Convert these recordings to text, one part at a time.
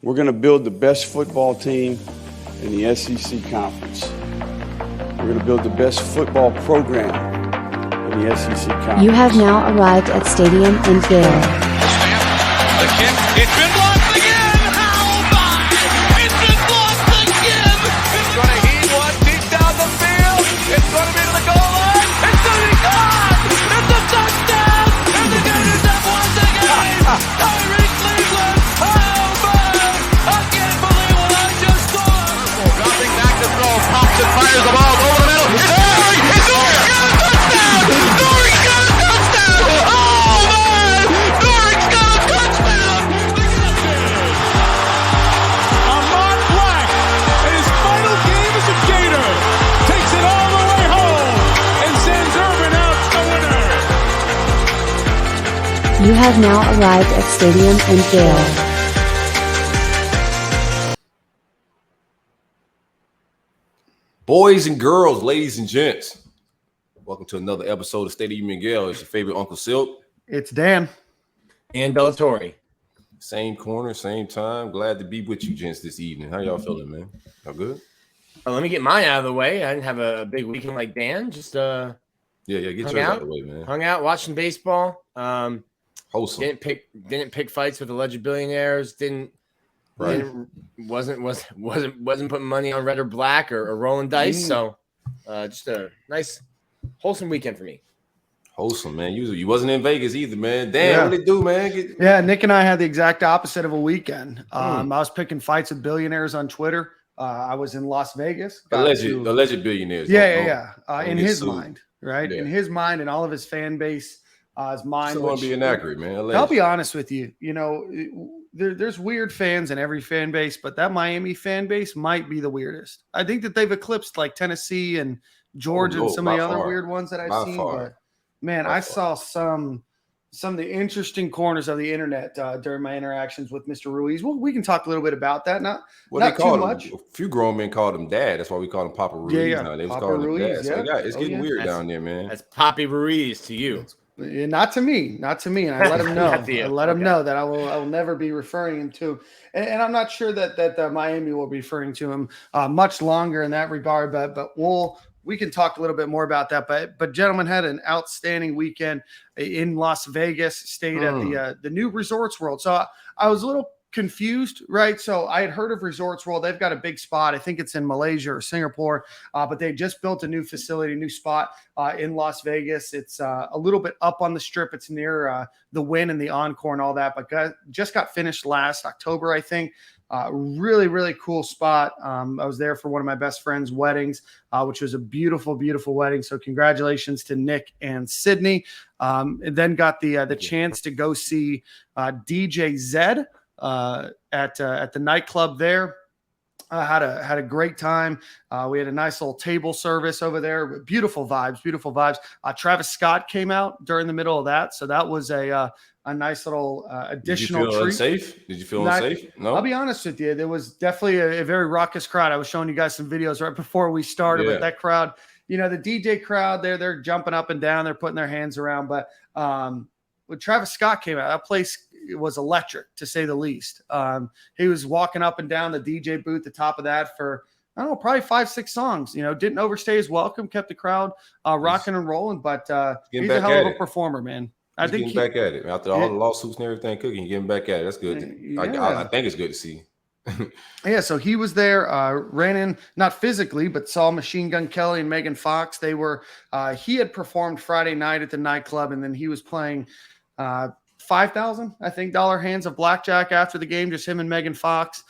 We're going to build the best football team in the SEC Conference. We're going to build the best football program in the SEC Conference. You have now arrived at Stadium in Gale. The kick, it's been blocked again! How about it? It's been blocked again! It's going to heave one deep down the field. It's going to be to the goal line. It's going to be gone! It's a touchdown! And the Gators have won the game! Tyree Cleveland! How about it? I can't believe what I just saw! Dropping back to throw. Pops and fires the ball over the middle. It's Norrie! It's Norrie! Got a touchdown! Norrie's got a touchdown! Oh, man! Norrie's got a touchdown! Ahmad Black, in his final game as a Gator, takes it all the way home and sends Urban out the winner. You have now arrived at Stadium in Gale. Boys and girls, ladies and gents, welcome to another episode of Stadium in Gale. It's your favorite Uncle Silk. It's Dan. And Bellatori. Same corner, same time. Glad to be with you, gents, this evening. How y'all feeling, man? Y'all good? Let me get mine out of the way. I didn't have a big weekend like Dan. Just Yeah, get yours out of the way, man. Hung out watching baseball. Wholesome. Didn't pick fights with alleged billionaires. Wasn't putting money on red or black or rolling dice. So just a nice wholesome weekend for me. Wholesome, man. You wasn't in Vegas either, man. Damn, what it do, man? Yeah, Nick and I had the exact opposite of a weekend. I was picking fights with billionaires on Twitter. I was in Las Vegas. Alleged billionaires. In his mind, right? Yeah. In his mind and all of his fan base, his mind. Still want to be inaccurate, man. Alleged. I'll be honest with you. You know, there's weird fans in every fan base, but that Miami fan base might be the weirdest. I think that they've eclipsed like Tennessee and Georgia and some of the other weird ones that I've seen. But man, I saw some of the interesting corners of the internet during my interactions with Mr. Ruiz. Well, we can talk a little bit about that. Not too much. A few grown men called him Dad. That's why we call him Papa Ruiz. Yeah. Now. They was Papa calling Ruiz, him Dad. So it's getting weird That's- down there, man. That's Poppy Ruiz to you. Not to me. And I let him know. I let him know that I will never be referring him to. And I'm not sure that Miami will be referring to him much longer in that regard. But we can talk a little bit more about that. But gentlemen had an outstanding weekend in Las Vegas. Stayed at the new Resorts World. So I was a little confused, right? So I had heard of Resorts World. They've got a big spot. I think it's in Malaysia or Singapore, but they just built a new facility, a new spot in Las Vegas. It's a little bit up on the strip. It's near the Wynn and the Encore and all that, but just got finished last October, I think. Really, really cool spot. I was there for one of my best friend's weddings, which was a beautiful, beautiful wedding. So congratulations to Nick and Sydney. And then got the chance to go see DJ Zed at the nightclub there. Had a great time. We had a nice little table service over there. Beautiful vibes. Travis Scott came out during the middle of that, so that was a nice little additional treat. Did you feel unsafe? No. I'll be honest with you. There was definitely a very raucous crowd. I was showing you guys some videos right before we started, but that crowd, the DJ crowd, they're jumping up and down, they're putting their hands around. But when Travis Scott came out, that place was electric, to say the least. He was walking up and down the DJ booth, the top of that for, I don't know, probably 5-6 songs. Didn't overstay his welcome, kept the crowd rocking and rolling. But he's a hell of a performer, man. I think getting back at it after all the lawsuits and everything. Cooking, getting back at it. That's good. I think it's good to see. Yeah, so he was there, ran in, not physically, but saw Machine Gun Kelly and Megan Fox. They were, he had performed Friday night at the nightclub, and then he was playing $5,000, I think, hands of blackjack after the game, just him and Megan Fox,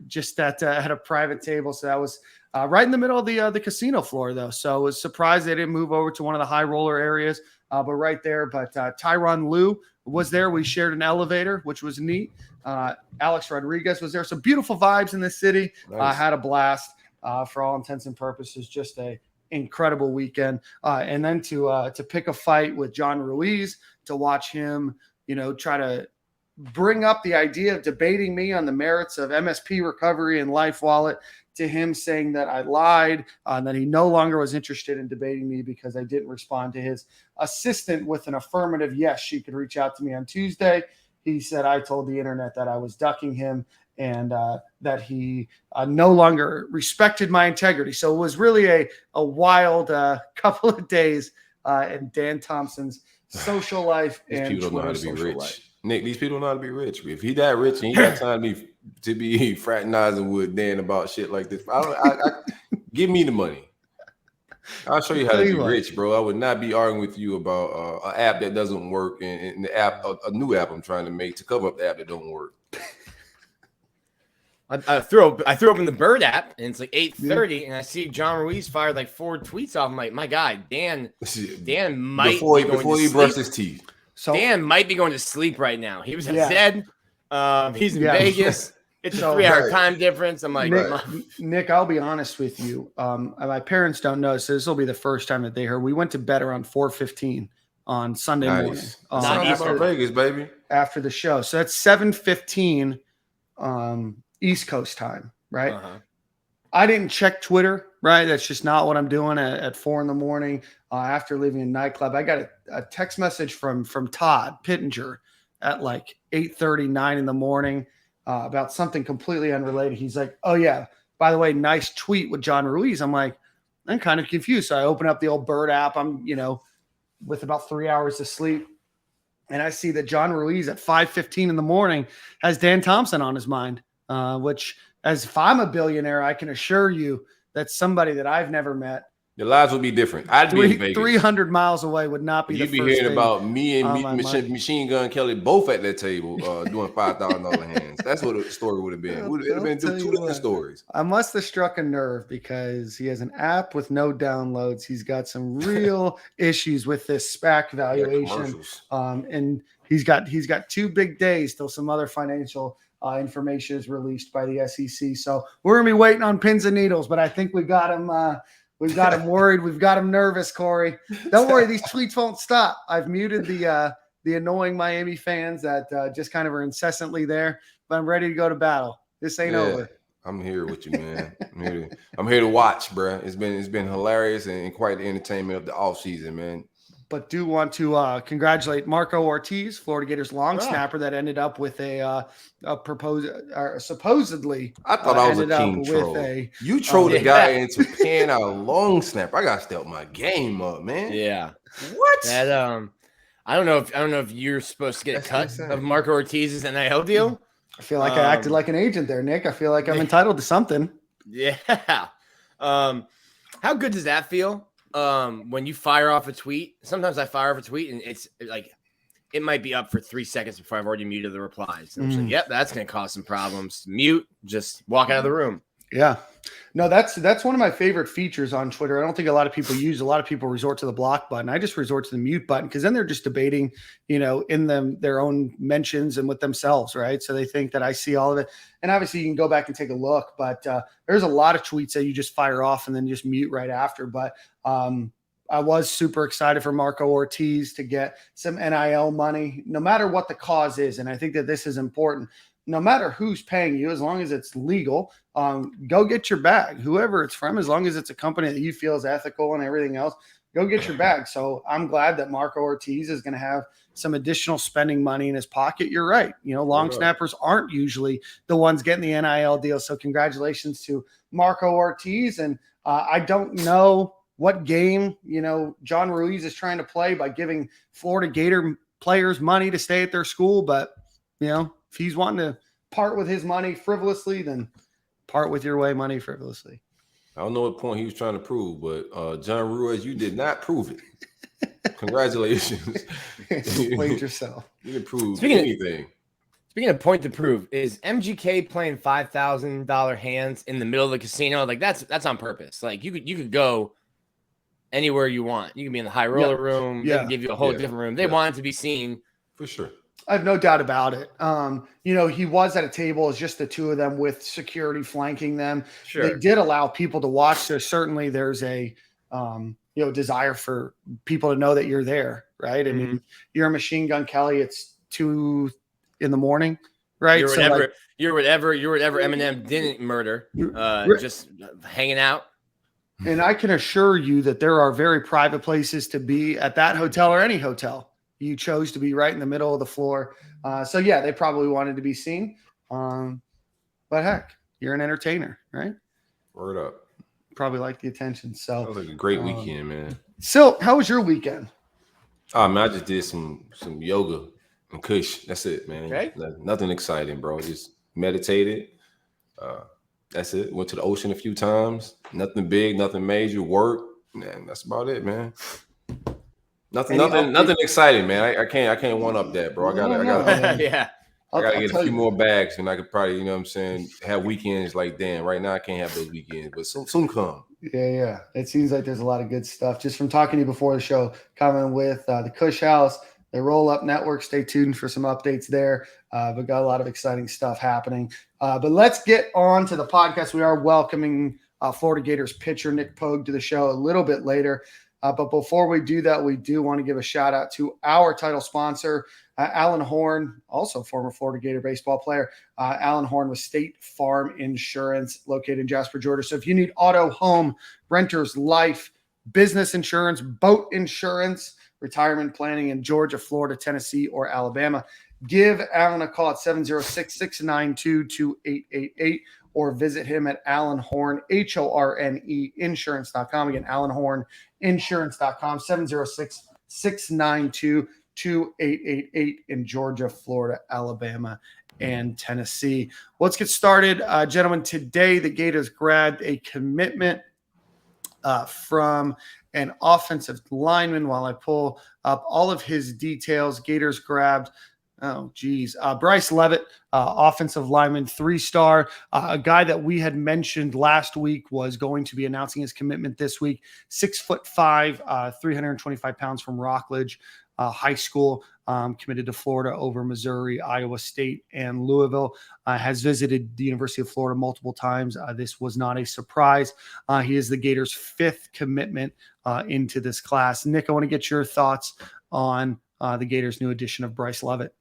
just at a private table. So that was right in the middle of the casino floor, though. So I was surprised they didn't move over to one of the high roller areas, but right there. But Tyronn Lue was there. We shared an elevator, which was neat. Alex Rodriguez was there. So beautiful vibes in the city. Nice. Had a blast for all intents and purposes. Just a incredible weekend. And then to pick a fight with John Ruiz, to watch him, try to bring up the idea of debating me on the merits of MSP recovery and Life Wallet, to him saying that I lied, and that he no longer was interested in debating me because I didn't respond to his assistant with an affirmative yes. She could reach out to me on Tuesday. he said, I told the internet that I was ducking him and that he no longer respected my integrity. So it was really a wild couple of days in Dan Thompson's social life These and people don't know how Twitter to be social rich. life. Nick, these people don't know how to be rich. If he that rich and he got time to be fraternizing with Dan about shit like this, give me the money. I'll show you how to be rich, bro. I would not be arguing with you about an app that doesn't work and the app, a new app I'm trying to make to cover up the app that don't work. I threw open the Bird app and it's like 8:30 and I see John Ruiz fired like 4 tweets off. I'm like, my guy, Dan might before he brushed his teeth. So Dan might be going to sleep right now. He was at Zed. He's in Vegas. It's a 3-hour time difference. I'm like, Nick, I'll be honest with you. My parents don't know, so this will be the first time that they heard. We went to bed around 4:15 on Sunday morning. After Vegas, baby. After the show. So that's 7:15 East Coast time, right? I didn't check Twitter, right? That's just not what I'm doing at 4 a.m. After leaving a nightclub. I got a text message from Todd Pittenger at like 8:30, 9 a.m. About something completely unrelated. He's like, oh yeah, by the way, nice tweet with John Ruiz. I'm like, I'm kind of confused. So I open up the old Bird app. I'm, with about 3 hours of sleep. And I see that John Ruiz at 5:15 in the morning has Dan Thompson on his mind, which as if I'm a billionaire, I can assure you that's somebody that I've never met. Your lives would be different. I'd be in Vegas. 300 miles away would not be the first thing. You'd be hearing about me and Machine Gun Kelly both at that table doing $5,000 hands. That's what the story would have been. It would have been two different stories. I must have struck a nerve because he has an app with no downloads. He's got some real issues with this SPAC valuation. And he's got 2 big days till some other financial information is released by the SEC. So we're going to be waiting on pins and needles, but I think we got him We've got him worried. We've got him nervous, Corey. Don't worry. These tweets won't stop. I've muted the annoying Miami fans that just kind of are incessantly there, but I'm ready to go to battle. This ain't over. I'm here with you, man. I'm here to watch, bro. It's been hilarious and quite the entertainment of the offseason, man. But do want to congratulate Marco Ortiz, Florida Gators long snapper that ended up with a supposedly. I thought I was a king troll. You trolled the guy into paying out a long snapper. I gotta step my game up, man. Yeah. What? That I don't know if you're supposed to get a cut of Marco Ortiz's NIL deal. I feel like I acted like an agent there, Nick. I feel like I'm entitled to something. Yeah. How good does that feel? When you fire off a tweet, sometimes I fire off a tweet and it's like it might be up for 3 seconds before I've already muted the replies. And I'm like, yep, that's going to cause some problems. Mute, just walk out of the room. Yeah. No, that's one of my favorite features on Twitter. I don't think a lot of people use. A lot of people resort to the block button. I just resort to the mute button because then they're just debating, in their own mentions and with themselves, right? So they think that I see all of it. And obviously you can go back and take a look, but there's a lot of tweets that you just fire off and then just mute right after. But I was super excited for Marco Ortiz to get some NIL money, no matter what the cause is. And I think that this is important. No matter who's paying you, as long as it's legal, go get your bag, whoever it's from, as long as it's a company that you feel is ethical and everything else, go get your bag. So I'm glad that Marco Ortiz is going to have some additional spending money in his pocket. You're right. Long snappers aren't usually the ones getting the NIL deal. So congratulations to Marco Ortiz. And I don't know what game, John Ruiz is trying to play by giving Florida Gator players money to stay at their school. But, if he's wanting to part with his money frivolously, then part with your money frivolously. I don't know what point he was trying to prove, but John Ruiz, you did not prove it. Congratulations. Played yourself. You didn't prove anything. Speaking of point to prove, is MGK playing $5,000 hands in the middle of the casino? Like that's on purpose. Like you could go anywhere you want. You can be in the high roller room. They can give you a whole different room. They want it to be seen. For sure. I have no doubt about it. He was at a table as just the two of them with security flanking them. Sure. They did allow people to watch. So certainly there's a, desire for people to know that you're there. Right. I mean, you're a Machine Gun Kelly. It's 2 a.m, right? You're whatever Eminem didn't murder, just hanging out. And I can assure you that there are very private places to be at that hotel or any hotel. you chose to be right in the middle of the floor. So yeah, they probably wanted to be seen. But heck, you're an entertainer, right? Word up. Probably like the attention. So That was like a great weekend, man. So how was your weekend? Oh man, I just did some yoga and kush. That's it, man. Okay. Nothing exciting, bro. Just meditated. That's it. Went to the ocean a few times. Nothing big, nothing major. Work, man. That's about it, man. Nothing exciting, man. I can't one up that, bro. I gotta Yeah. I gotta get a few more bags, and I could probably, you know what I'm saying, have weekends like damn. Right now, I can't have those weekends, but soon come. Yeah. It seems like there's a lot of good stuff. Just from talking to you before the show, coming with the Kush House, the Roll Up Network. Stay tuned for some updates there. But got a lot of exciting stuff happening. But let's get on to the podcast. We are welcoming Florida Gators pitcher Nick Pogue to the show a little bit later. But before we do that, we do want to give a shout out to our title sponsor, Alan Horn, also former Florida Gator baseball player. Alan Horn with State Farm Insurance, located in Jasper, Georgia. So if you need auto, home, renters, life, business insurance, boat insurance, retirement planning in Georgia, Florida, Tennessee, or Alabama, give Alan a call at 706-692-2888 or visit him at Alan Horn, HORNE, insurance.com. Again, Alan Horn, insurance.com, 706-692-2888 in Georgia, Florida, Alabama, and Tennessee. Let's get started. Gentlemen, today the Gators grabbed a commitment from an offensive lineman. While I pull up all of his details, Gators grabbed Bryce Lovett, offensive lineman, 3-star, a guy that we had mentioned last week was going to be announcing his commitment this week. 6'5", 325 pounds from Rockledge High School, committed to Florida over Missouri, Iowa State, and Louisville. Has visited the University of Florida multiple times. This was not a surprise. He is the Gators' 5th commitment into this class. Nick, I want to get your thoughts on the Gators' new addition of Bryce Lovett.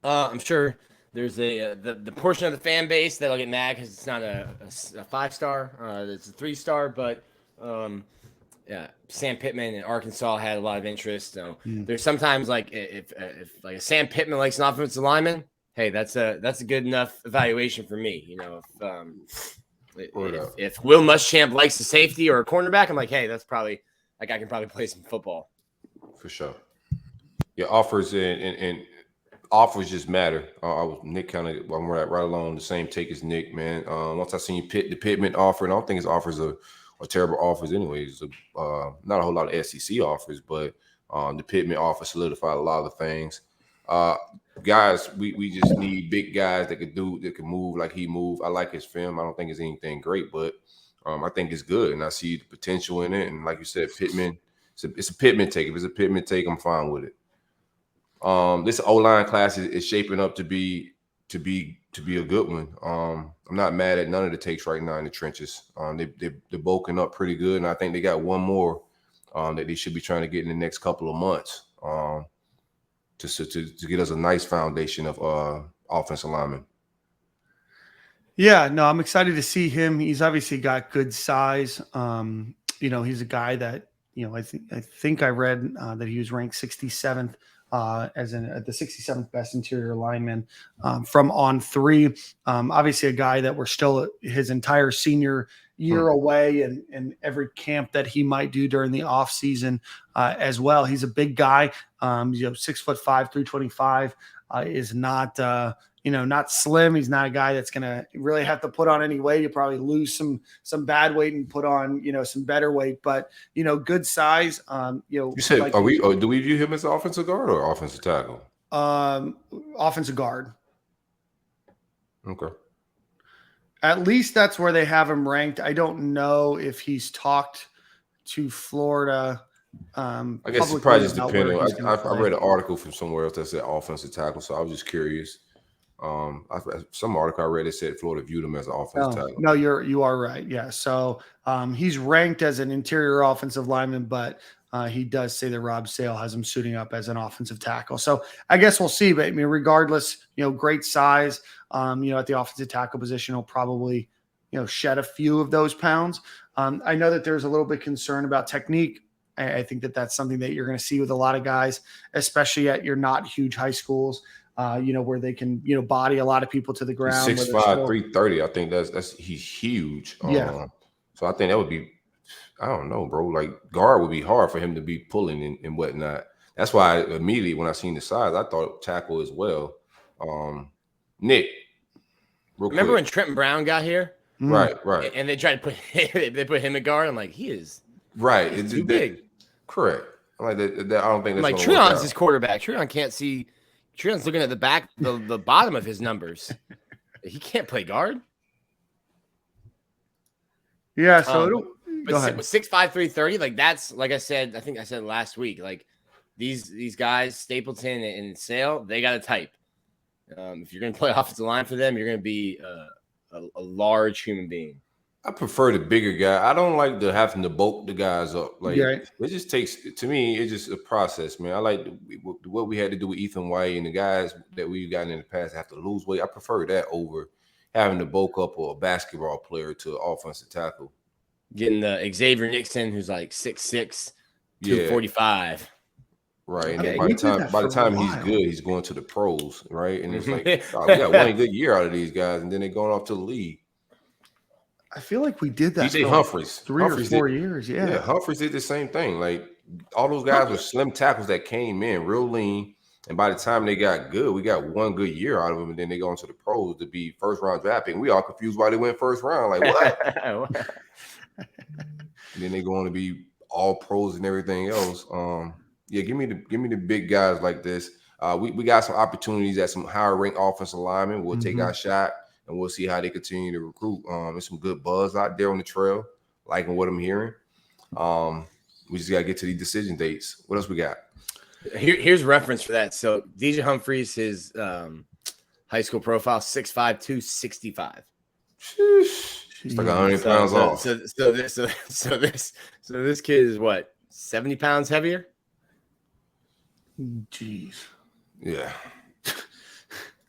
I'm sure there's the portion of the fan base that'll get mad because it's not a 5-star, it's a 3-star. But Sam Pittman in Arkansas had a lot of interest. So there's sometimes like if like a Sam Pittman likes an offensive lineman, hey, that's a good enough evaluation for me. You know, if Will Muschamp likes a safety or a cornerback, I'm like, hey, that's probably like I can probably play some football. For sure. Yeah, offers and offers just matter. Nick I'm right along the same take as Nick, man. Once I seen the Pittman offer, and I don't think his offers are terrible offers anyways. Not a whole lot of SEC offers, but the Pittman offer solidified a lot of the things. Guys, we just need big guys that can move like he moved. I like his film. I don't think it's anything great, but I think it's good, and I see the potential in it. And like you said, Pittman, it's a Pittman take. If it's a Pittman take, I'm fine with it. This O-line class is shaping up to be a good one. I'm not mad at none of the takes right now in the trenches. They're bulking up pretty good, and I think they got one more that they should be trying to get in the next couple of months to get us a nice foundation of offensive linemen. Yeah, no, I'm excited to see him. He's obviously got good size. He's a guy that, I think I read that he was ranked 67th the 67th best interior lineman from On3. Obviously a guy that we're still his entire senior year away and every camp that he might do during the off season as well. He's a big guy, 6'5", 325, is not, not slim. He's not a guy that's going to really have to put on any weight. He'll probably lose some bad weight and put on, some better weight, but, good size. You said, do we view him as an offensive guard or offensive tackle? Offensive guard. Okay. At least that's where they have him ranked. I don't know if he's talked to Florida. I guess it probably just depends. I read an article from somewhere else that said offensive tackle, so I was just curious. Some article I read that said Florida viewed him as an offensive tackle. No, you are right. Yeah. So he's ranked as an interior offensive lineman, but he does say that Rob Sale has him suiting up as an offensive tackle. So I guess we'll see. But I mean, regardless, great size. At the offensive tackle position, he'll probably, shed a few of those pounds. I know that there's a little bit concern about technique I think that's something that you're going to see with a lot of guys, especially at your not huge high schools, where they can, body a lot of people to the ground. 6'5", 330. I think he's huge. Yeah. So I think that would be, I don't know, bro. Like guard would be hard for him to be pulling and whatnot. That's why immediately when I seen the size, I thought tackle as well. Nick, remember when Trenton Brown got here? Right. And they tried to put him at guard. I'm like, he is right. It's too big. Correct. I'm like that. I don't think that's like Treon's his quarterback. Treon can't see. Treon's looking at the back, the bottom of his numbers. He can't play guard. Yeah. So go ahead. With 6'5", 330, like that's like I said. I think I said last week. Like these guys, Stapleton and Sale, they got a type. If you're going to play offensive line for them, you're going to be a large human being. I prefer the bigger guy. I don't like having to bulk the guys up. Like right. It just takes, to me, it's just a process, man. I like what we had to do with Ethan White and the guys that we've gotten in the past have to lose weight. I prefer that over having to bulk up a basketball player to offensive tackle. Getting the Xavier Nixon, who's like 6'6", 245. Right. And by the time he's good, he's going to the pros, right? And it's like, we got one good year out of these guys, and then they're going off to the league. I feel like we did that. DJ Humphries. 3 or 4 years. Yeah. Humphries did the same thing. Like all those guys were slim tackles that came in real lean. And by the time they got good, we got one good year out of them. And then they go into the pros to be first round draft pick. And we all confused why they went first round. Like, what? And then they go on to be all pros and everything else. Give me the big guys like this. We got some opportunities at some higher ranked offensive linemen. We'll take our shot and we'll see how they continue to recruit. There's some good buzz out there on the trail, liking what I'm hearing. We just got to get to these decision dates. What else we got? Here's reference for that. So DJ Humphries, his high school profile, 6'5", 265. It's like 100 pounds off. So this kid is what, 70 pounds heavier? Jeez. Yeah.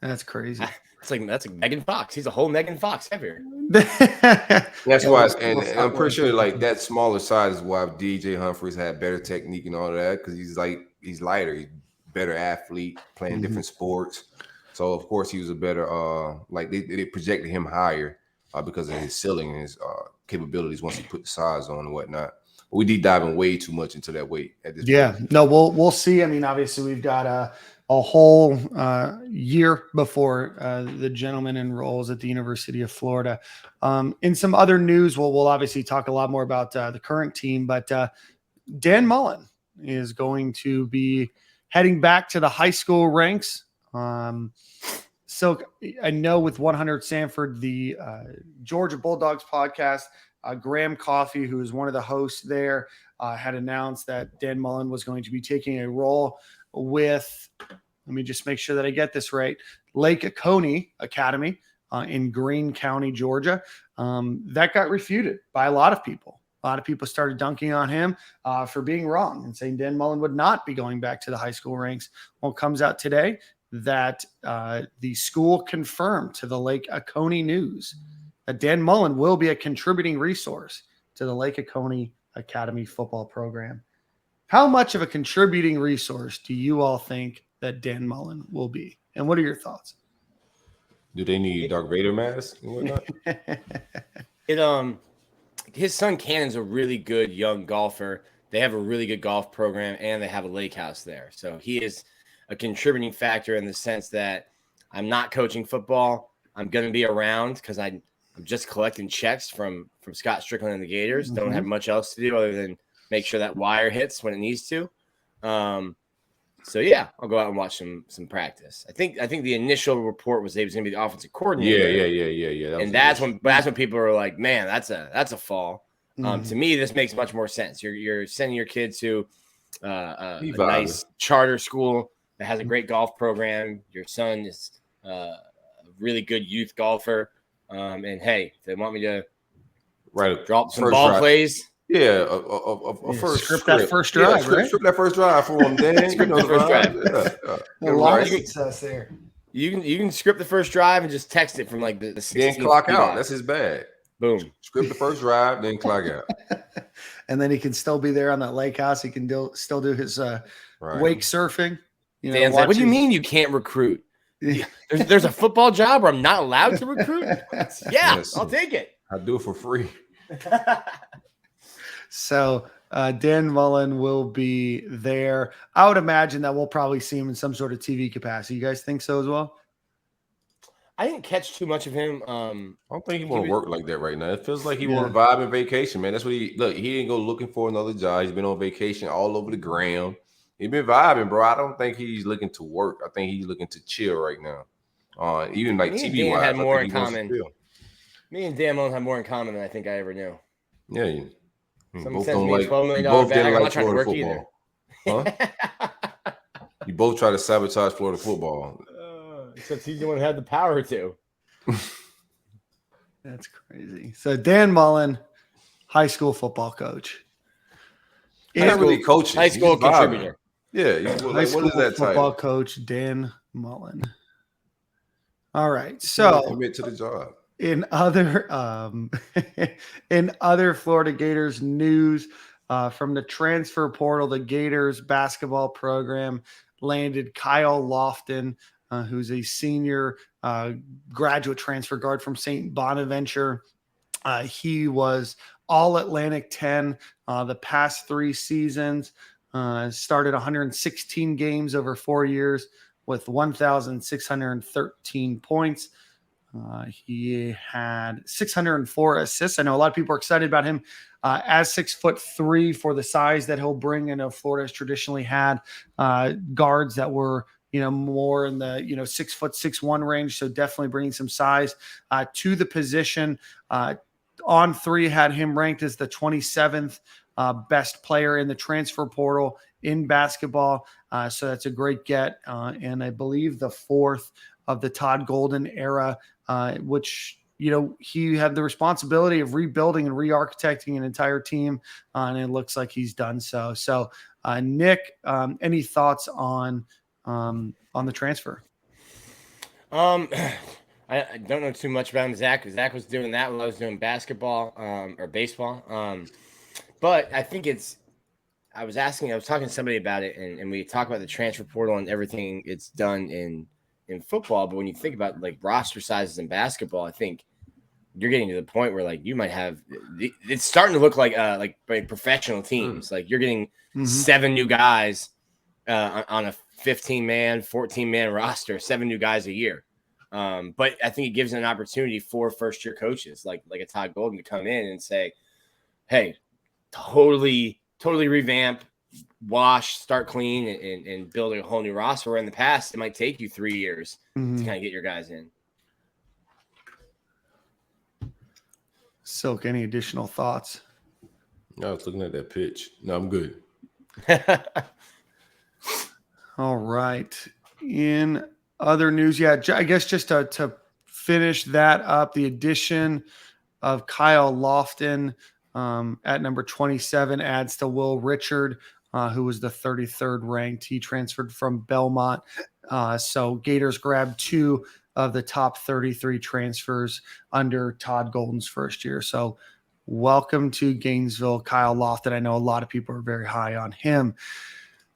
That's crazy. That's like Megan Fox. He's a whole Megan Fox heavier. That's why, and I'm pretty sure like that smaller size is why DJ Humphries had better technique and all that, because he's lighter, he's better athlete, playing different sports. So of course he was a better they projected him higher because of his ceiling and his capabilities once he put the size on and whatnot. But we deep diving way too much into that weight at this point. No, we'll see. I mean, obviously we've got a whole year before the gentleman enrolls at the University of Florida. In some other news, we'll obviously talk a lot more about the current team, but Dan Mullen is going to be heading back to the high school ranks. So I know with 100 Sanford, the Georgia Bulldogs podcast, Graham Coffey, who is one of the hosts there, had announced that Dan Mullen was going to be taking a role with, let me just make sure that I get this right, Lake Oconee Academy in Greene County, Georgia. That got refuted by a lot of people. A lot of people started dunking on him for being wrong and saying Dan Mullen would not be going back to the high school ranks. Well, it comes out today that the school confirmed to the Lake Oconee News that Dan Mullen will be a contributing resource to the Lake Oconee Academy football program. How much of a contributing resource do you all think that Dan Mullen will be? And what are your thoughts? Do they need Darth Vader masks and whatnot? His son Cannon's a really good young golfer. They have a really good golf program and they have a lake house there. So he is a contributing factor in the sense that I'm not coaching football. I'm going to be around because I'm just collecting checks from Scott Strickland and the Gators. Don't have much else to do other than make sure that wire hits when it needs to. So yeah, I'll go out and watch some practice. I think the initial report was he was going to be the offensive coordinator. Yeah. And that's when people are like, man, that's a fall. To me, this makes much more sense. You're sending your kid to a nice charter school that has a great golf program. Your son is a really good youth golfer. And hey, if they want me to drop some ball plays. Yeah, a first script that first drive, right? Script that first drive for him, Dan. You know the first drive. A lot of success there. You can script the first drive and just text it from like the 16th. Then clock out. That's his bad. Boom. Script the first drive, then clock out. And then he can still be there on that lake house. He can still do his wake surfing. You know, Dan's like, what do you mean you can't recruit? There's a football job where I'm not allowed to recruit? Yeah, yes. I'll take it. I do it for free. So Dan Mullen will be there. I would imagine that we'll probably see him in some sort of TV capacity. You guys think so as well? I didn't catch too much of him. I don't think he want to work like that right now. It feels like he want to vibe and vacation, man. That's what he didn't go looking for another job. He's been on vacation all over the gram. He's been vibing, bro. I don't think he's looking to work. I think he's looking to chill right now. Even like TV wise, had more in common. Me and Dan Mullen have more in common than I think I ever knew. Yeah, Someone sends me a $12 million bag. I'm not trying to work either. Huh? You both try to sabotage Florida football. Except he's the one who had the power to. That's crazy. So Dan Mullen, high school football coach. Not really coaching. High school contributor. Yeah. High school what is that football title? coach Dan Mullen. All right. So commit to the job. In other Florida Gators news, from the transfer portal, the Gators basketball program landed Kyle Lofton, who's a senior graduate transfer guard from St. Bonaventure. He was all Atlantic 10 the past 3 seasons, started 116 games over 4 years with 1,613 points. He had 604 assists. I know a lot of people are excited about him as 6'3" for the size that he'll bring. I know Florida has traditionally had guards that were, more in the, 6', 6'1" range. So definitely bringing some size to the position. On 3 had him ranked as the 27th best player in the transfer portal in basketball. So that's a great get. And I believe the 4th of the Todd Golden era, which, he had the responsibility of rebuilding and re-architecting an entire team. And it looks like he's done so. So Nick, any thoughts on the transfer? I don't know too much about him. Zach was doing that while I was doing basketball or baseball. But I think I was talking to somebody about it, and we talk about the transfer portal and everything it's done in football. But when you think about like roster sizes in basketball, I think you're getting to the point where like you might have it's starting to look like professional teams. Like you're getting 7 new guys on a 15-man, 14-man roster, 7 new guys a year. But I think it gives an opportunity for first-year coaches like a Todd Golden to come in and say, hey, totally revamp, wash, start clean, and build a whole new roster. Where in the past, it might take you 3 years to kind of get your guys in. Silk, any additional thoughts? I was looking at that pitch. No, I'm good. All right. In other news, I guess just to finish that up, the addition of Kyle Lofton at number 27 adds to Will Richard, who was the 33rd ranked. He transferred from Belmont. So Gators grabbed 2 of the top 33 transfers under Todd Golden's first year. So welcome to Gainesville, Kyle Lofton. I know a lot of people are very high on him.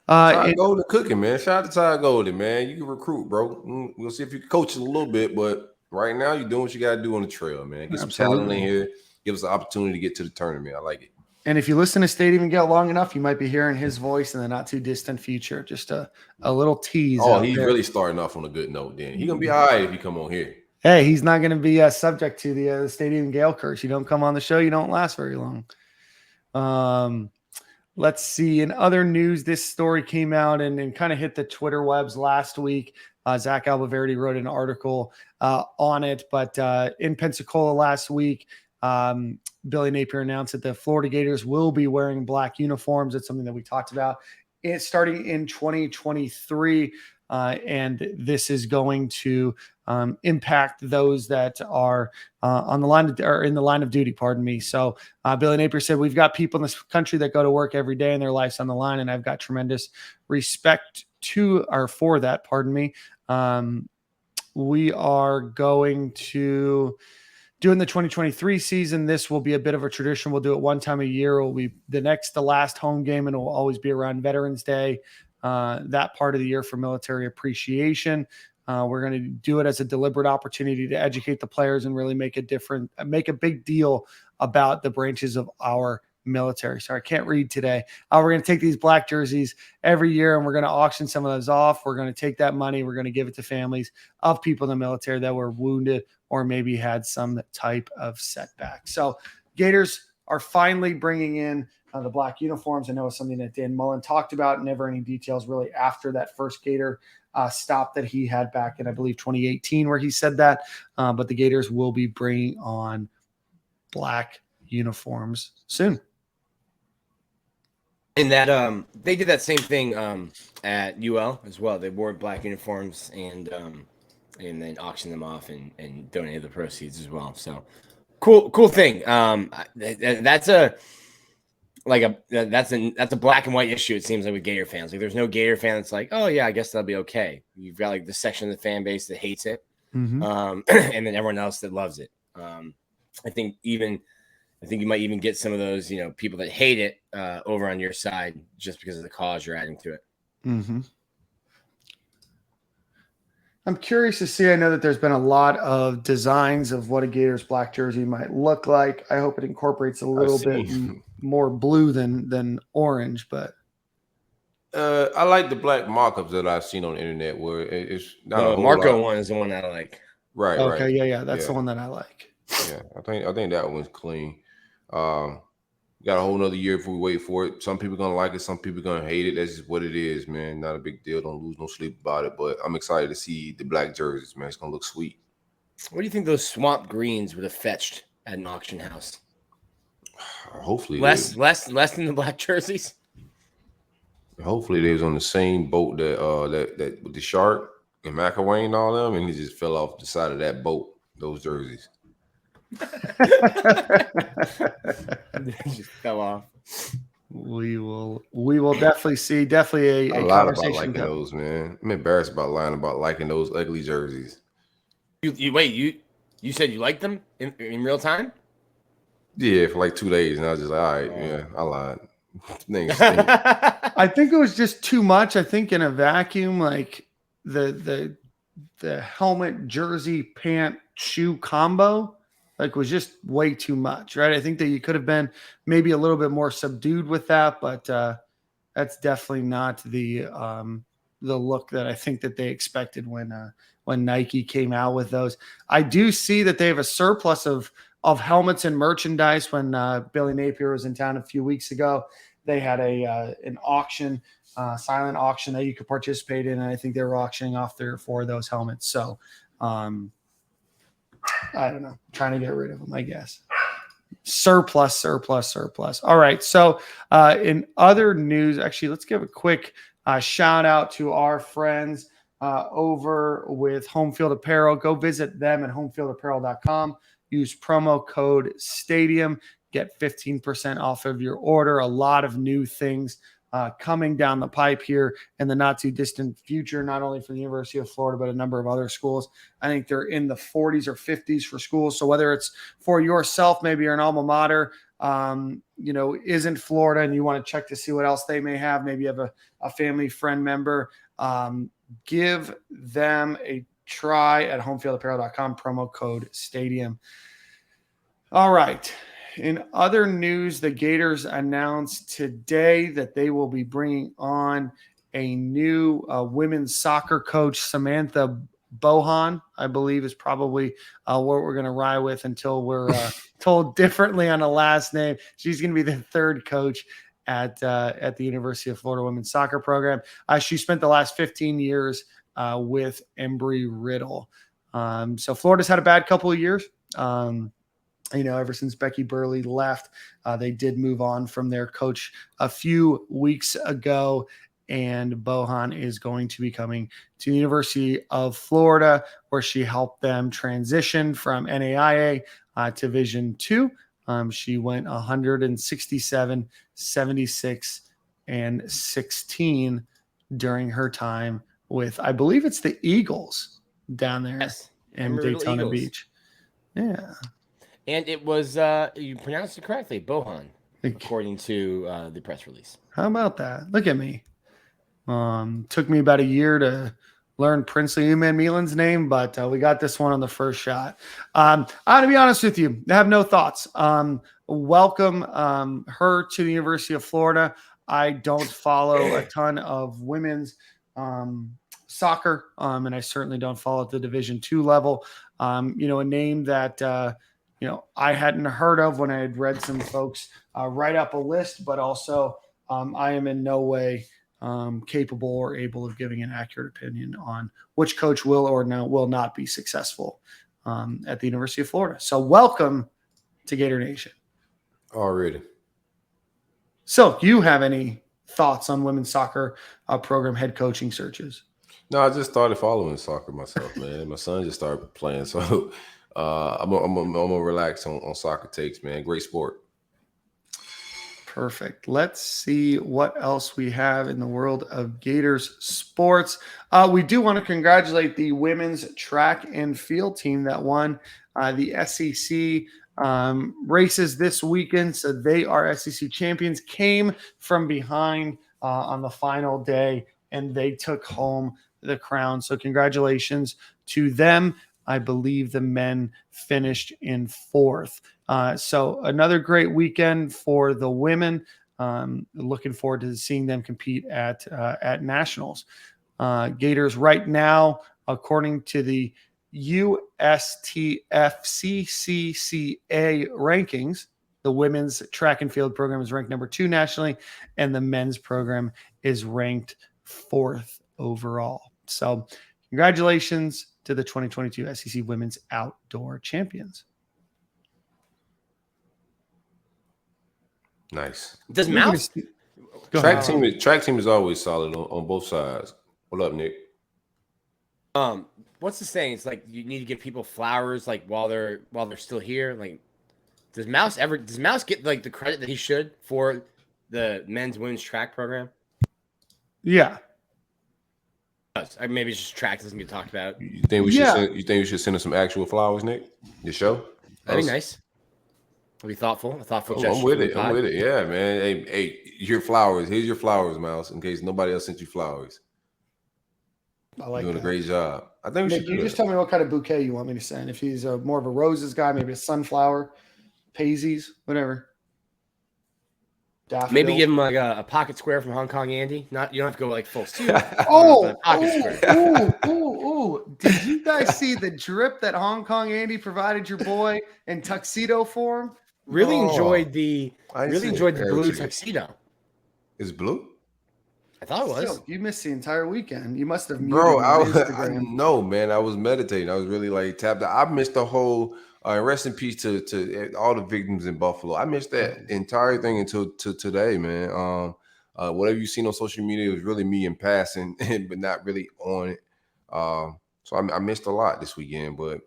Todd Golden cooking, man. Shout out to Todd Golden, man. You can recruit, bro. We'll see if you can coach a little bit, but right now you're doing what you got to do on the trail, man. Get some talent in here. Give us an opportunity to get to the tournament. I like it. And if you listen to Stadium and Gale long enough, you might be hearing his voice in the not too distant future. Just a little tease. Oh, he's really starting off on a good note. Then he's gonna be all right if he come on here. Hey, he's not going to be subject to the Stadium and Gale curse. You don't come on the show, you don't last very long. Let's see. In other news, this story came out and kind of hit the Twitter webs last week. Zach Albaverdi wrote an article on it, but in Pensacola last week, Billy Napier announced that the Florida Gators will be wearing black uniforms. It's something that we talked about. It's starting in 2023, and this is going to impact those that are on the line or in the line of duty. Pardon me. So Billy Napier said, "We've got people in this country that go to work every day, and their life's on the line, and I've got tremendous respect for that. Pardon me. We are going to doing the 2023 season, this will be a bit of a tradition. We'll do it one time a year. It will be the last home game, and it will always be around Veterans Day, that part of the year for military appreciation. We're going to do it as a deliberate opportunity to educate the players and really make a big deal about the branches of our military. Sorry, I can't read today. We're going to take these black jerseys every year, and we're going to auction some of those off. We're going to take that money. We're going to give it to families of people in the military that were wounded or maybe had some type of setback. So Gators are finally bringing in the black uniforms. I know it's something that Dan Mullen talked about, never any details really after that first Gator stop that he had back in, I believe, 2018, where he said that. But the Gators will be bringing on black uniforms soon. And that they did that same thing at UL as well. They wore black uniforms and then auctioned them off and donated the proceeds as well. So cool thing. That's a black and white issue. It seems like with Gator fans, like there's no Gator fan that's like, oh yeah, I guess that'll be okay. You've got like the section of the fan base that hates it, and then everyone else that loves it. I think you might even get some of those, people that hate it over on your side just because of the cause you're adding to it. Mm-hmm. I'm curious to see. I know that there's been a lot of designs of what a Gators black jersey might look like. I hope it incorporates a little bit more blue than orange, but I like the black mock-ups that I've seen on the internet where it's not the Marco one is the one that I like. Right. Okay. Right. Yeah. That's the one that I like. Yeah. I think that one's clean. Got a whole nother year if we wait for it. Some people gonna like it, some people gonna hate it. That's just what it is, man. Not a big deal. Don't lose no sleep about it. But I'm excited to see the black jerseys, man. It's gonna look sweet. What do you think those swamp greens would have fetched at an auction house? Hopefully less than the black jerseys. Hopefully they was on the same boat that with the shark and McElwain and all them, and he just fell off the side of that boat. Those jerseys. Just fell off. We will definitely see a lot about liking those, man. I'm embarrassed about lying about liking those ugly jerseys. You said you liked them in real time? Yeah, for like 2 days, and I was just like, all right, yeah, I lied. I think it was just too much. I think in a vacuum, like the helmet, jersey, pant, shoe combo, like was just way too much, right? I think that you could have been maybe a little bit more subdued with that, but that's definitely not the look that I think that they expected when Nike came out with those. I do see that they have a surplus of helmets and merchandise. When Billy Napier was in town a few weeks ago, they had an auction, silent auction that you could participate in, and I think they were auctioning off 3 or 4 of those helmets. So I don't know, trying to get rid of them, I guess. Surplus. All right. So in other news, actually, let's give a quick shout out to our friends over with Home Field Apparel. Go visit them at homefieldapparel.com. Use promo code STADIUM. Get 15% off of your order. A lot of new things coming down the pipe here in the not too distant future, not only for the University of Florida, but a number of other schools. I think they're in the 40s or 50s for schools. So whether it's for yourself, maybe you're an alma mater, is in Florida and you want to check to see what else they may have. Maybe you have a family friend member, give them a try at homefieldapparel.com, promo code STADIUM. All right. In other news, the Gators announced today that they will be bringing on a new women's soccer coach, Samantha Bohan, I believe is probably what we're going to ride with until we're told differently on a last name. She's going to be the 3rd coach at the University of Florida women's soccer program. She spent the last 15 years with Embry-Riddle. So Florida's had a bad couple of years. Ever since Becky Burley left, they did move on from their coach a few weeks ago, and Bohan is going to be coming to the University of Florida, where she helped them transition from NAIA to Division II. She went 167, 76, and 16 during her time with, I believe it's the Eagles down there in Daytona Beach. Yeah. And it was, you pronounced it correctly, Bohan, according to the press release. How about that? Look at me. Took me about a year to learn Princely Uman Milan's name, but we got this one on the first shot. I'm to be honest with you, I have no thoughts. Welcome her to the University of Florida. I don't follow a ton of women's soccer, and I certainly don't follow at the Division II level. A name that I hadn't heard of when I had read some folks write up a list, but also I am in no way capable or able of giving an accurate opinion on which coach will or will not be successful at the University of Florida. So welcome to Gator Nation. Already. So you have any thoughts on women's soccer program head coaching searches? No, I just started following soccer myself, man. My son just started playing, so I'm gonna relax on soccer takes, man. Great sport. Perfect. Let's see what else we have in the world of Gators sports. We do want to congratulate the women's track and field team that won the SEC races this weekend. So they are SEC champions, came from behind on the final day, and they took home the crown. So congratulations to them. I believe the men finished in fourth. So another great weekend for the women. Looking forward to seeing them compete at nationals. Gators right now, according to the USTFCCCA rankings, the women's track and field program is ranked number 2 nationally, and the men's program is ranked 4th overall. So congratulations to the 2022 SEC Women's Outdoor Champions. Nice. Does Mouse track team is always solid on both sides. What up, Nick? What's the saying? It's like you need to give people flowers like while they're still here. Like, does Mouse get like the credit that he should for the men's women's track program? Yeah. Maybe it's just track doesn't get talked about. You think we should send him some actual flowers, Nick? The show? That'd be nice. I'll be thoughtful. A thoughtful gesture. I'm with it. Yeah, man. Hey, your flowers. Here's your flowers, Mouse, in case nobody else sent you flowers. I like doing a great job. I think we should. You just tell me what kind of bouquet you want me to send. If he's more of a roses guy, maybe a sunflower, paisies, whatever. Daffodil. Maybe give him like a pocket square from Hong Kong Andy. You don't have to go like full suit. Did you guys see the drip that Hong Kong Andy provided your boy in tuxedo form? Really enjoyed the blue tuxedo. Is blue? I thought it was. Still, you missed the entire weekend. You must have muted I know, man. I was meditating. I was really like tapped out. I missed the whole rest in peace to all the victims in Buffalo. I missed that entire thing until today, man. Whatever you seen on social media was really me in passing, but not really on it. So I missed a lot this weekend, but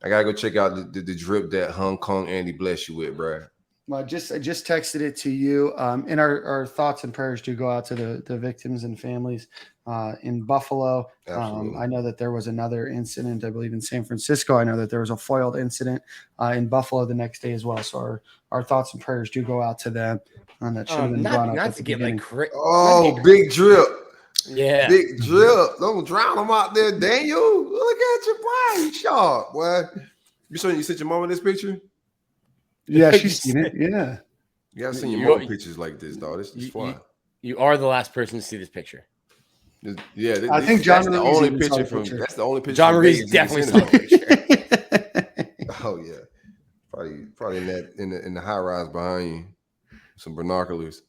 I gotta go check out the drip that Hong Kong Andy bless you with, bro. Well, I just texted it to you. And our thoughts and prayers do go out to the victims and families in Buffalo. I know that there was another incident, I believe, in San Francisco. I know that there was a foiled incident in Buffalo the next day as well. So our thoughts and prayers do go out to them. And that should have been brought up. Not to get like big drip. Yeah. Big drip. Don't drown them out there, Daniel. Look at your boy. You sharp, boy. You sent your mama this picture? Yeah, she's seen it. Yeah. You gotta send your mom pictures like this, dog. This is fun. You are the last person to see this picture. Yeah, I think John Ruiz the only picture from. That's the only picture. John Ruiz definitely saw the picture. Oh yeah, probably in the high rise behind you, some binoculars.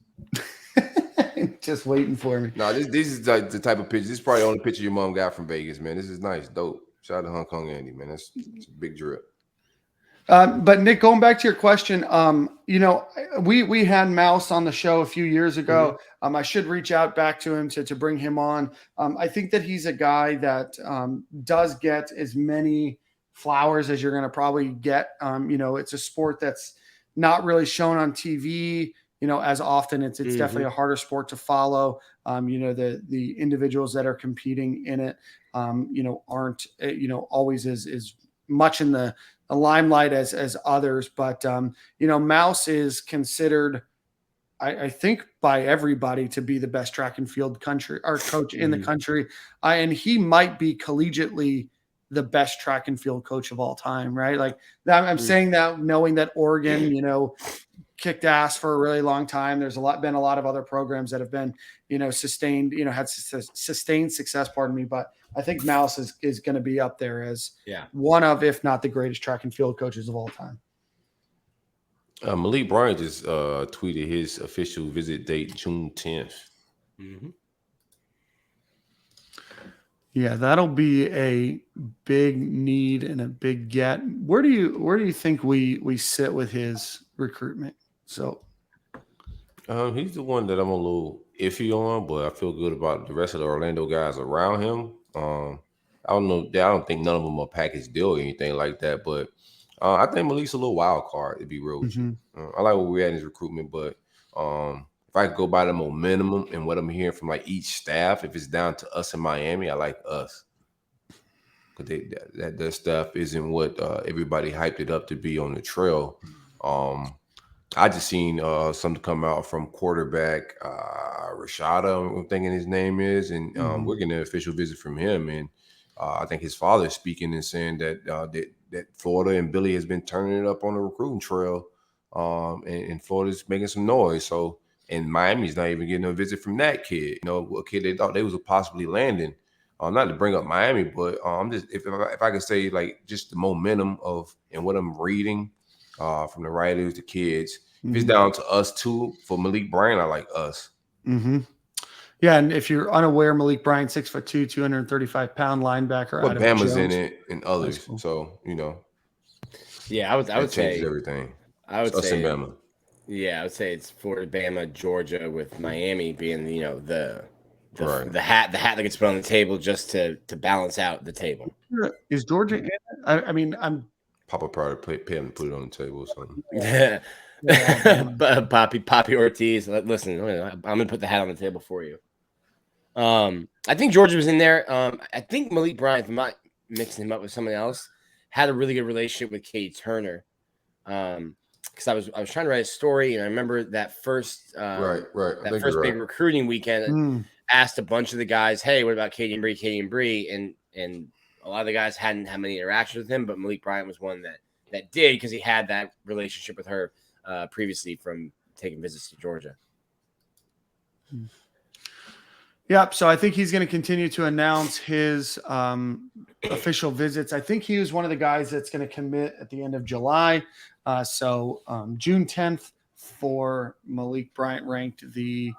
Just waiting for me. No, this is like the type of picture. This is probably the only picture your mom got from Vegas, man. This is nice, dope. Shout out to Hong Kong Andy, man. It's a big drip. But Nick, going back to your question, we had Mouse on the show a few years ago. I should reach out back to him to bring him on. I think that he's a guy that does get as many flowers as you're going to probably get. It's a sport that's not really shown on TV, as often. It's definitely a harder sport to follow. The individuals that are competing in it, aren't, always as much in the limelight as others. But Mouse is considered, I think, by everybody to be the best track and field coach in the country, and he might be collegiately the best track and field coach of all time, right? Like I'm saying that knowing that Oregon, kicked ass for a really long time. There's been a lot of other programs that have been, sustained, had sustained success, pardon me. But I think Mouse is going to be up there as one of, if not the greatest track and field coaches of all time. Malik Bryant just tweeted his official visit date, June 10th. Mm-hmm. Yeah, that'll be a big need and a big get. Where do you think we sit with his recruitment? So, he's the one that I'm a little iffy on, but I feel good about the rest of the Orlando guys around him. I don't know. I don't think none of them are package deal or anything like that, but I think Malik's a little wild card, to be real with you. I like where we're at in his recruitment, but if I could go by the momentum and what I'm hearing from like each staff, if it's down to us in Miami, I like us. Because that stuff isn't what everybody hyped it up to be on the trail. I just seen something come out from quarterback Rashada, I'm thinking his name is, and we're getting an official visit from him. And I think his father is speaking and saying that that Florida and Billy has been turning it up on the recruiting trail, and Florida's making some noise. So, and Miami's not even getting a visit from that kid. A kid they thought they was possibly landing. Not to bring up Miami, but I'm just if I could say like just the momentum of and what I'm reading from the writers, the kids. If it's down to us too for Malik Bryant, I like us. Yeah, and if you're unaware, Malik Bryant, 6'2", 235-pound linebacker. But Bama's in it and others, cool. So Yeah, I would say changes everything. I would us say and Bama. Yeah, I would say it's Florida, Bama, Georgia, with Miami being the right. the hat that gets put on the table just to balance out the table. Is Georgia in it? I mean, I'm Papa probably pay him to put it on the table or something. Poppy Ortiz, listen, I'm gonna put the hat on the table for you. I think Georgia was in there. I think Malik Bryant, if I'm not mixing him up with someone else, had a really good relationship with Katie Turner. Because I was trying to write a story, and I remember that first that first big recruiting weekend. Asked a bunch of the guys, "Hey, what about Katie and Bree?" And a lot of the guys hadn't had many interactions with him, but Malik Bryant was one that did because he had that relationship with her previously from taking visits to Georgia. Yep. So I think he's going to continue to announce his official visits. I think he was one of the guys that's going to commit at the end of July. So June 10th for Malik Bryant, ranked the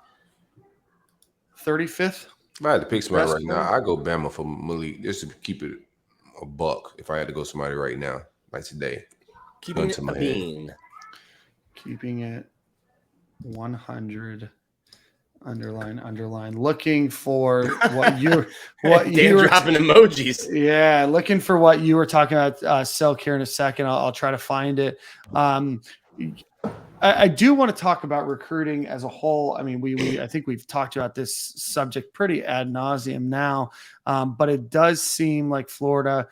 35th. If I had to pick somebody right now, I go Bama for Malik just to keep it a buck. If I had to go somebody right now, like today, keeping it a bean, keeping it 100. Underline. Looking for what you were dropping emojis. Yeah, looking for what you were talking about. Selk here in a second. I'll try to find it. I do want to talk about recruiting as a whole. I mean, I think we've talked about this subject pretty ad nauseum now, but it does seem like Florida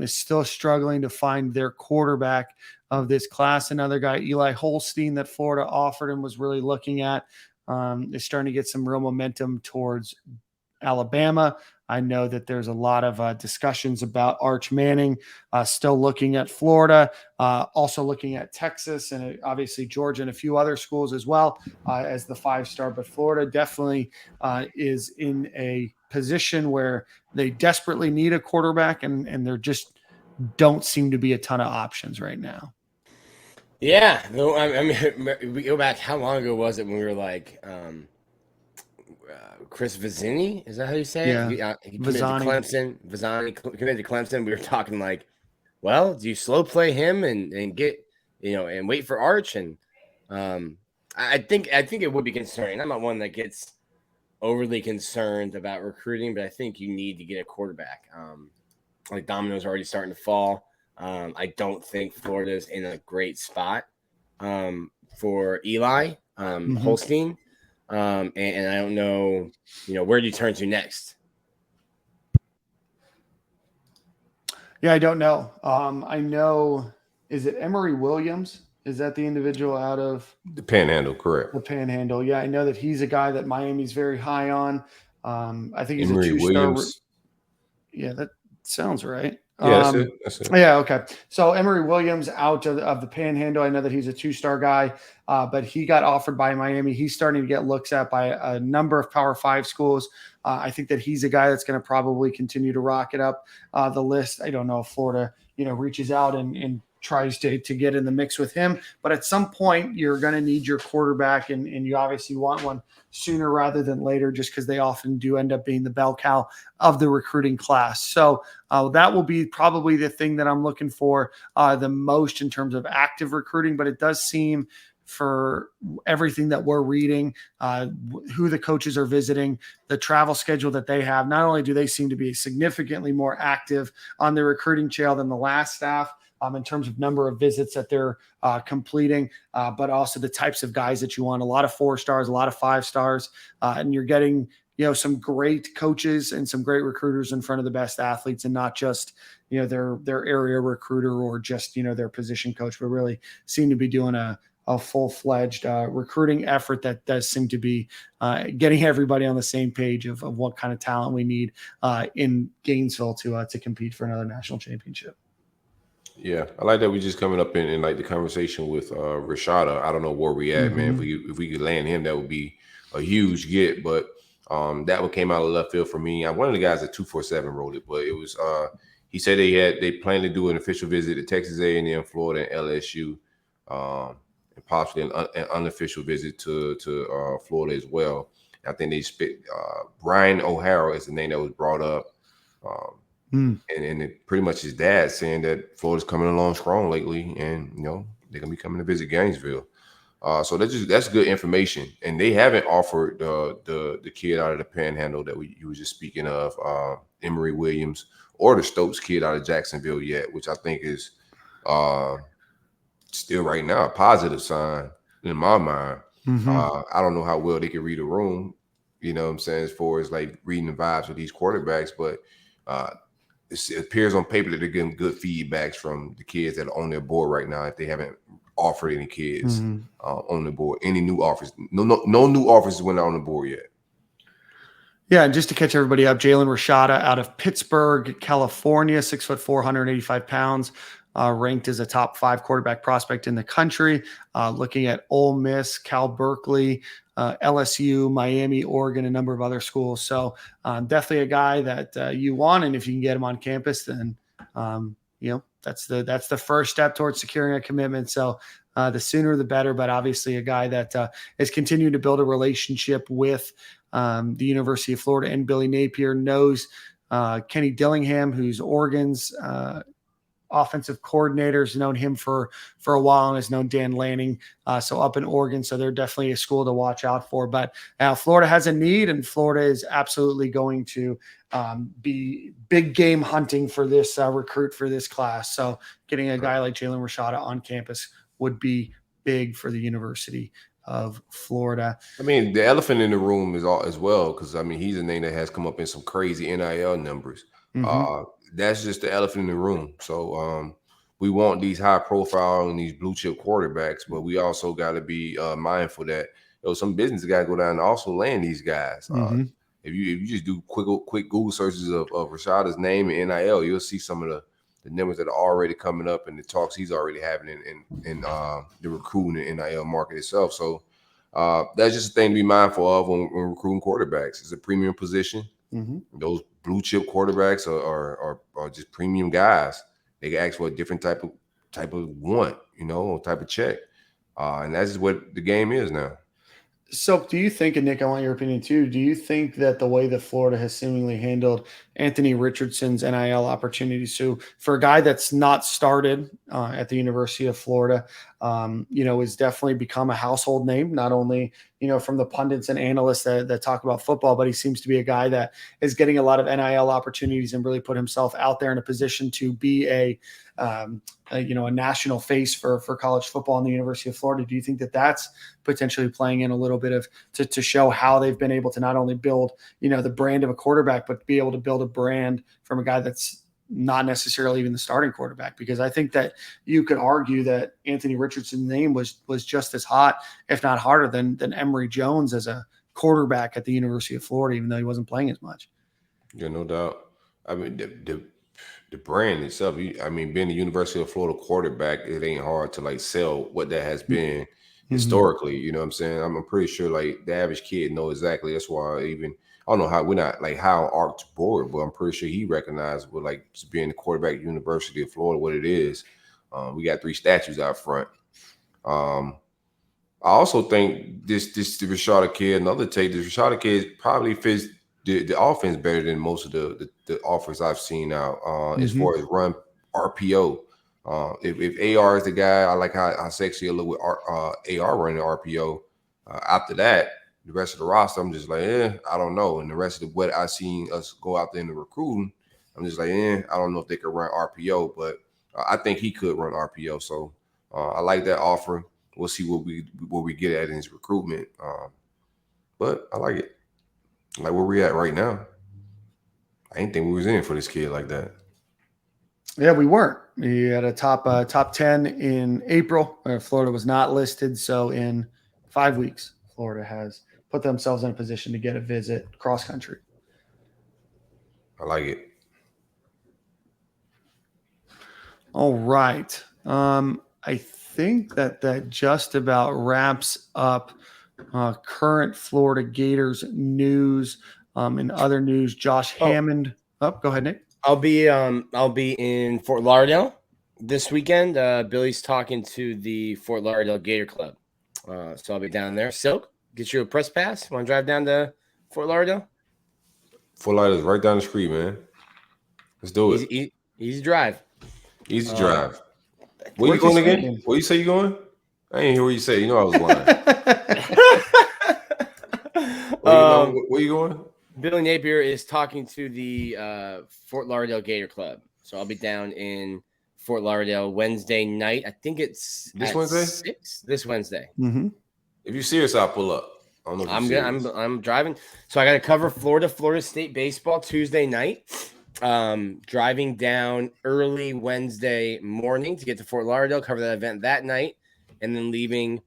is still struggling to find their quarterback of this class. Another guy, Eli Holstein, that Florida offered and was really looking at, is starting to get some real momentum towards Alabama. I know that there's a lot of discussions about Arch Manning, still looking at Florida, also looking at Texas and obviously Georgia and a few other schools as well as the 5-star. But Florida definitely is in a position where they desperately need a quarterback, and there just don't seem to be a ton of options right now. Yeah, I mean, we go back. How long ago was it when we were like Chris Vizzini? Is that how you say it? Yeah, he committed to Clemson. Vizzani committed to Clemson. We were talking like, well, do you slow play him and get and wait for Arch? And I think it would be concerning. I'm not one that gets overly concerned about recruiting, but I think you need to get a quarterback. Like dominoes already starting to fall. I don't think Florida's in a great spot for Eli Holstein. And I don't know, where do you turn to next? Yeah, I don't know. I know is it Emory Williams? Is that the individual out of The Panhandle, correct? the Panhandle? Yeah, I know that he's a guy that Miami's very high on. I think he's Emory a 2-star. Williams. Yeah, that sounds right. Yeah, that's it. That's it. Yeah, okay. So Emory Williams out of the Panhandle. I know that he's a 2-star guy, but he got offered by Miami. He's starting to get looks at by a number of Power 5 schools. I think that he's a guy that's going to probably continue to rocket up the list. I don't know if Florida, reaches out and tries to get in the mix with him. But at some point, you're going to need your quarterback, and you obviously want one sooner rather than later, just because they often do end up being the bell cow of the recruiting class. So that will be probably the thing that I'm looking for the most in terms of active recruiting. But it does seem, for everything that we're reading, who the coaches are visiting, the travel schedule that they have, not only do they seem to be significantly more active on the recruiting trail than the last staff, in terms of number of visits that they're completing, but also the types of guys that you want. A lot of 4 stars, a lot of 5 stars, and you're getting some great coaches and some great recruiters in front of the best athletes, and not just their area recruiter or just their position coach, but really seem to be doing a full-fledged recruiting effort that does seem to be getting everybody on the same page of what kind of talent we need in Gainesville to compete for another national championship. Yeah, I like that we just coming up in like the conversation with Rashada. I don't know where we at, man. If we could land him, that would be a huge get. But that one came out of left field for me. One of the guys at 247 wrote it, but it was he said they plan to do an official visit to Texas A&M, Florida, and LSU, and possibly an unofficial visit to Florida as well. I think they spit Brian O'Hara is the name that was brought up. And it pretty much his dad saying that Florida's coming along strong lately, and they're gonna be coming to visit Gainesville. So that's good information. And they haven't offered the kid out of the Panhandle that you were just speaking of, Emory Williams, or the Stokes kid out of Jacksonville yet, which I think is still right now a positive sign in my mind. I don't know how well they can read a room, what I'm saying, as far as like reading the vibes of these quarterbacks, but it appears on paper that they're getting good feedbacks from the kids that are on their board right now. If they haven't offered any kids on the board, any new offers, no new offers went out on the board yet. Yeah, and just to catch everybody up, Jalen Rashada out of Pittsburgh, California, 6'4", 185 pounds, ranked as a top 5 quarterback prospect in the country. Looking at Ole Miss, Cal Berkeley, LSU, Miami, Oregon, a number of other schools. So definitely a guy that you want, and if you can get him on campus, then that's the first step towards securing a commitment. So the sooner the better. But obviously a guy that is continuing to build a relationship with the University of Florida and Billy Napier, knows Kenny Dillingham, who's Oregon's offensive coordinators, known him for a while, and has known Dan Lanning, so up in Oregon. So they're definitely a school to watch out for. But Florida has a need, and Florida is absolutely going to be big game hunting for this recruit for this class. So getting a guy like Jalen Rashada on campus would be big for the University of Florida. I mean, the elephant in the room is all as well, because he's a name that has come up in some crazy NIL numbers. That's just the elephant in the room. So we want these high profile and these blue chip quarterbacks, but we also got to be mindful that some business got to go down and also land these guys. If you just do quick Google searches of Rashada's name and NIL, you'll see some of the numbers that are already coming up and the talks he's already having in the recruiting and NIL market itself. So that's just a thing to be mindful of when recruiting quarterbacks. It's a premium position. Those blue chip quarterbacks are just premium guys. They can ask for a different type of want, type of check, and that's just what the game is now. So do you think, and Nick, I want your opinion too, do you think that the way that Florida has seemingly handled Anthony Richardson's NIL opportunities, so for a guy that's not started at the University of Florida, has definitely become a household name, not only, from the pundits and analysts that talk about football, but he seems to be a guy that is getting a lot of NIL opportunities and really put himself out there in a position to be a national face for college football in the University of Florida. Do you think that that's potentially playing in a little bit of to show how they've been able to not only build, the brand of a quarterback, but be able to build a brand from a guy that's not necessarily even the starting quarterback, because I think that you could argue that Anthony Richardson's name was just as hot, if not harder, than Emory Jones as a quarterback at the University of Florida, even though he wasn't playing as much. Yeah, no doubt. I mean, the brand itself. I mean, being the University of Florida quarterback, it ain't hard to like sell what that has been historically. You know what I'm saying? I'm pretty sure like the average kid know exactly. That's why I don't know how we're not like how Art's bored, but I'm pretty sure he recognized with like just being the quarterback at University of Florida what it is. We got 3 statues out front. I also think this the Rashada kid, another take, this Rashada kid probably fits the offense better than most of the offers I've seen out as far as run RPO. If AR is the guy, I like how sexy it look with AR running RPO. After that, the rest of the roster, I'm just like, I don't know. And the rest of what I seen us go out there in the recruiting, I'm just like, I don't know if they could run RPO, but I think he could run RPO. So I like that offer. We'll see what we get at in his recruitment. But I like it. Like where we at right now. I didn't think we was in for this kid like that. Yeah, we weren't. We had a top 10 in April. Florida was not listed. So in 5 weeks, Florida has put themselves in a position to get a visit cross country. I like it. All right. I think that just about wraps up current Florida Gators news. In other news, Josh Hammond. Oh, go ahead, Nick. I'll be in Fort Lauderdale this weekend. Billy's talking to the Fort Lauderdale Gator Club, so I'll be down there. Silk, get you a press pass. Want to drive down to Fort Lauderdale? Fort Lauderdale's right down the street, man. Let's do it. Easy drive. Easy drive. Where you going again? Where you say you going? I ain't hear what you say. You know I was lying. Where you going? Billy Napier is talking to the Fort Lauderdale Gator Club. So I'll be down in Fort Lauderdale Wednesday night. I think it's this Wednesday? 6? This Wednesday. Mm-hmm. If you're serious, I'll pull up. I don't know if I'm driving. So I got to cover Florida State baseball Tuesday night. Driving down early Wednesday morning to get to Fort Lauderdale, cover that event that night, and then leaving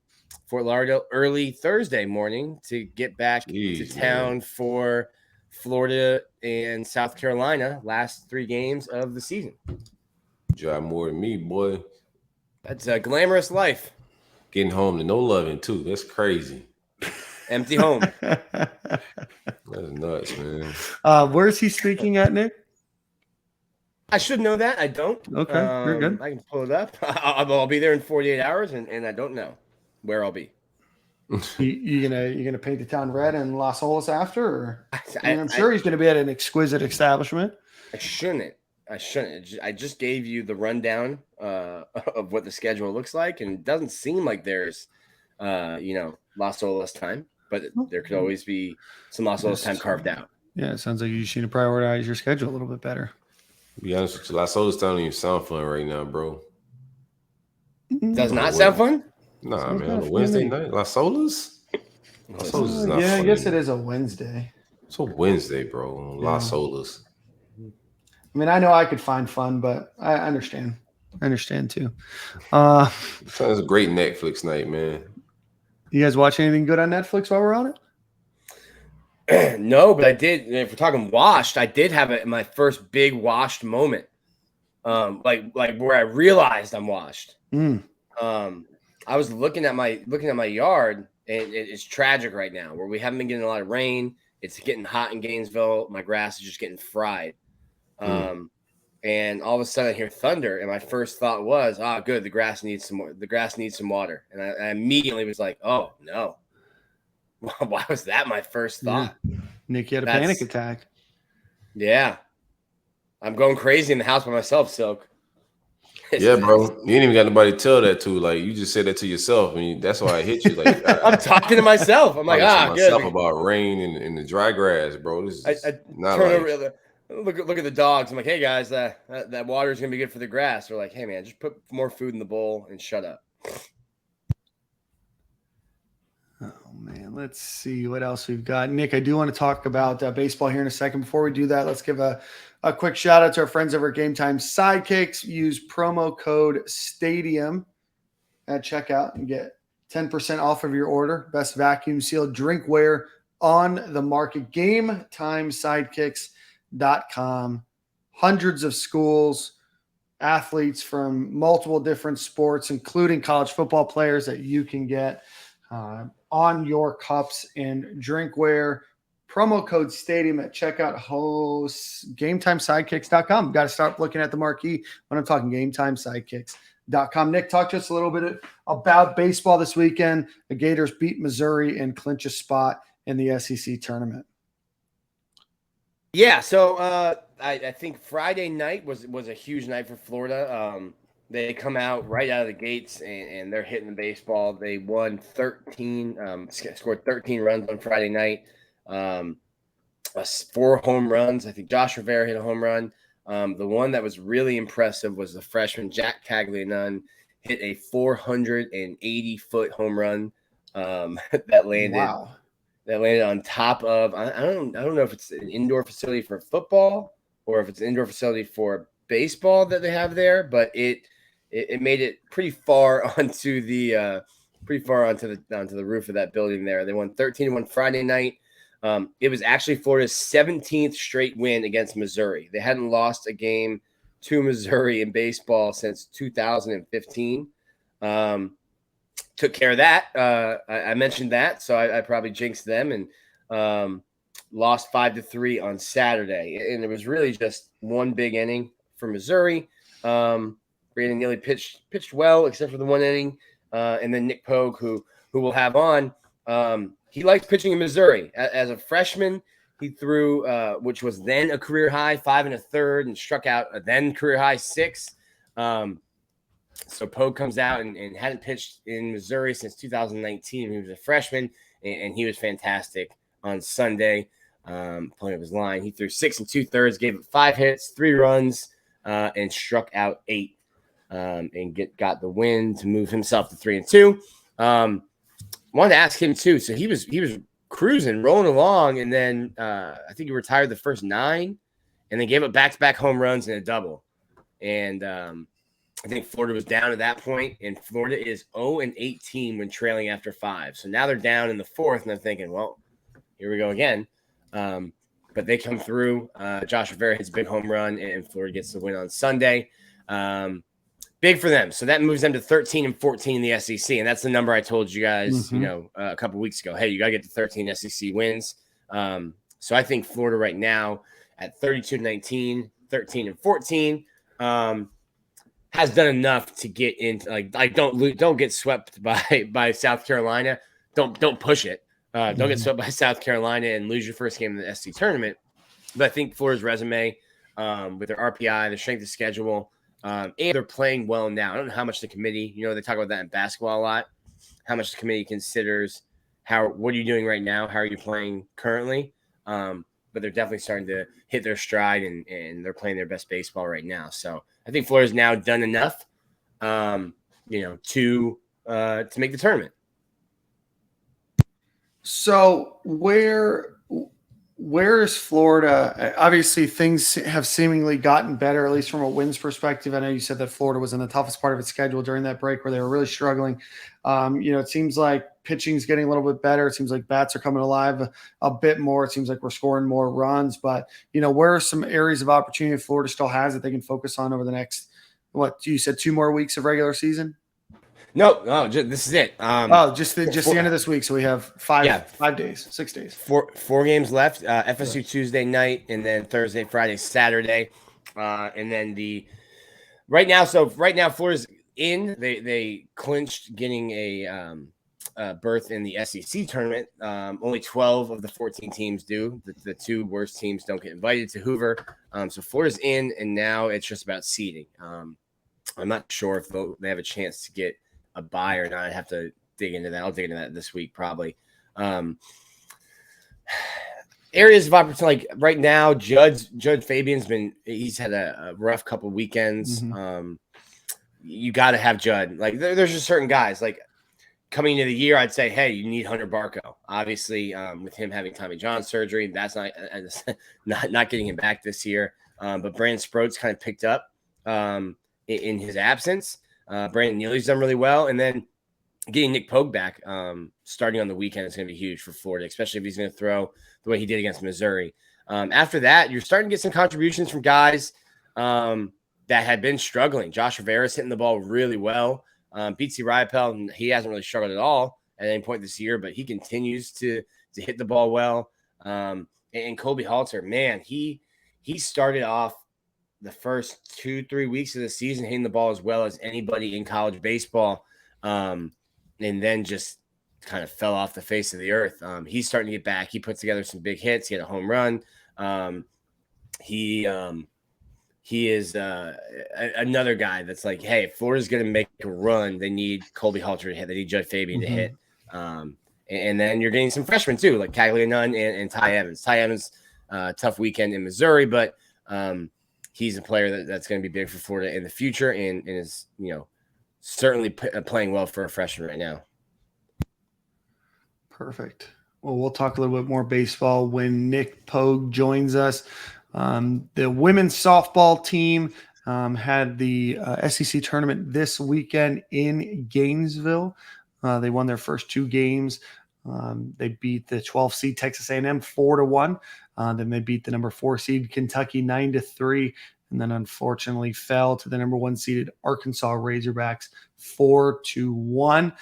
Fort Lauderdale early Thursday morning to get back to town for Florida and South Carolina, last 3 games of the season. Drive more than me, boy. That's a glamorous life. Getting home to no loving, too. That's crazy. Empty home. That's nuts, man. Where's he speaking at, Nick? I should know that. I don't. Okay, you're good. I can pull it up. I'll be there in 48 hours, and I don't know where I'll be. You gonna paint the town red in Las Olas after? Or? I'm sure he's gonna be at an exquisite establishment. I shouldn't. I just gave you the rundown of what the schedule looks like, and it doesn't seem like there's, Las Olas time, but there could always be some Las Olas time carved out. Yeah, it sounds like you just need to prioritize your schedule a little bit better. To be honest with you, Las Olas don't even sound fun right now, bro. Does not sound fun? Nah, man. On a Wednesday night, Las Olas? Las Olas is not fun. I guess it is a Wednesday. It's a Wednesday, bro. Las Olas. I mean, I know I could find fun, but I understand. I understand too. Sounds a great Netflix night, man. You guys watch anything good on Netflix while we're on it? No, but I did. If we're talking washed, I did have my first big washed moment. Like where I realized I'm washed. I was looking at my yard, and it's tragic right now where we haven't been getting a lot of rain. It's getting hot in Gainesville. My grass is just getting fried. And all of a sudden I hear thunder, and my first thought was, good, the grass needs some more. The grass needs some water. And I immediately was like, oh no. Why was that my first thought? Nick, you had a panic attack. Yeah. I'm going crazy in the house by myself, Silk. Yeah, bro. You ain't even got nobody to tell that to. Like, you just said that to yourself, and that's why I hit you. Like, I'm talking to myself. I'm like, good. Myself about rain and the dry grass, bro. This is not turn like... over. Look at the dogs. I'm like, hey guys, that water is gonna be good for the grass. They're like, hey man, just put more food in the bowl and shut up. Oh, man. Let's see what else we've got. Nick, I do want to talk about baseball here in a second. Before we do that, let's give a quick shout out to our friends over at Game Time Sidekicks. Use promo code STADIUM at checkout and get 10% off of your order. Best vacuum sealed drinkware on the market. GameTimeSidekicks.com. Hundreds of schools, athletes from multiple different sports, including college football players that you can get on your cups and drinkware. Promo code STADIUM at checkout. Host GameTimeSidekicks.com. Got to start looking at the marquee when I'm talking GameTimeSidekicks.com. Nick, talk to us a little bit about baseball this weekend. The Gators beat Missouri and clinch a spot in the SEC tournament. Yeah, so I think Friday night was a huge night for Florida. They come out right out of the gates and they're hitting the baseball. They won 13, scored 13 runs on Friday night. 4 home runs. I think Josh Rivera hit a home run. The one that was really impressive was the freshman Jack Caglianone hit a 480-foot home run that landed. Wow. That landed on top of I don't know if it's an indoor facility for football or if it's an indoor facility for baseball that they have there, but it made it pretty far onto the roof of that building there. They won 13-1 Friday night. It was actually Florida's 17th straight win against Missouri. They hadn't lost a game to Missouri in baseball since 2015. Took care of that. I mentioned that, so I probably jinxed them and lost 5-3 on Saturday. And it was really just one big inning for Missouri. Brandon Neely pitched well, except for the one inning. And then Nick Pogue, who we'll have on, he likes pitching in Missouri. As a freshman, he threw, which was then a career high, 5 1/3, and struck out a then career high 6. So Pogue comes out and hadn't pitched in Missouri since 2019. He was a freshman, and he was fantastic on Sunday, pulling up his line. He threw 6 2/3, gave it 5 hits, 3 runs, and struck out 8, and got the win to move himself to 3-2. Wanted to ask him too. So he was cruising, rolling along, and then I think he retired the first 9, and then gave up back-to-back home runs and a double. And I think Florida was down at that point, and Florida is 0-18 when trailing after 5. So now they're down in the 4th, and I'm thinking, well, here we go again. But they come through. Josh Rivera hits a big home run, and Florida gets the win on Sunday. Big for them. So that moves them to 13-14 in the SEC, and that's the number I told you guys, a couple weeks ago. Hey, you got to get to 13 SEC wins. So I think Florida right now at 32-19, 13-14. Has done enough to get into like don't get swept by South Carolina. Don't push it. Don't get swept by South Carolina and lose your first game in the SC tournament. But I think Florida's resume with their RPI, their strength of schedule, and they're playing well now. I don't know how much the committee, they talk about that in basketball a lot. How much the committee considers what are you doing right now? How are you playing currently? But they're definitely starting to hit their stride and they're playing their best baseball right now. So I think Florida's now done enough, to make the tournament. So where is Florida? Obviously, things have seemingly gotten better, at least from a wins perspective. I know you said that Florida was in the toughest part of its schedule during that break where they were really struggling. It seems like pitching's getting a little bit better. It seems like bats are coming alive a bit more. It seems like we're scoring more runs. But, where are some areas of opportunity Florida still has that they can focus on over the next, you said 2 more weeks of regular season? No, this is it. Just the end of this week. So we have 5 days, 6 days. 4 games left. FSU Tuesday night, and then Thursday, Friday, Saturday, and then right now Florida's in. They clinched getting a berth in the SEC tournament. Only 12 of the 14 teams do. The 2 worst teams don't get invited to Hoover. So Florida's in, and now it's just about seeding. I'm not sure if they have a chance to get a bye or not. I'd have to dig into that. I'll dig into that this week probably. Areas of opportunity, like right now, Judge Fabian's he's had a rough couple of weekends. You got to have Judd. Like there's just certain guys. Like coming into the year, I'd say, hey, you need Hunter Barco. Obviously, with him having Tommy John surgery, that's not getting him back this year. But Brandon Sproats kind of picked up in his absence. Brandon Neely's done really well. And then getting Nick Pogue back starting on the weekend is going to be huge for Florida, especially if he's going to throw the way he did against Missouri. After that, you're starting to get some contributions from guys that had been struggling. Josh Rivera's hitting the ball really well. Beatsy Riopel, he hasn't really struggled at all at any point this year, but he continues to hit the ball well. And Colby Halter, man, he started off the first 2-3 weeks of the season hitting the ball as well as anybody in college baseball, and then just kind of fell off the face of the earth. He's starting to get back. He puts together some big hits. He had a home run. He is another guy that's like, hey, if Florida's going to make a run, they need Colby Halter to hit. They need Judge Fabian to hit. And then you're getting some freshmen too, like Cagliari Nunn and Ty Evans. Ty Evans, tough weekend in Missouri, but he's a player that's going to be big for Florida in the future and is, certainly playing well for a freshman right now. Perfect. Well, we'll talk a little bit more baseball when Nick Pogue joins us. The women's softball team had the SEC tournament this weekend in Gainesville. They won their first 2 games. They beat the 12 seed Texas A&M 4-1. Then they beat the number 4 seed Kentucky 9-3, and then unfortunately fell to the number 1 seeded Arkansas Razorbacks 4-1.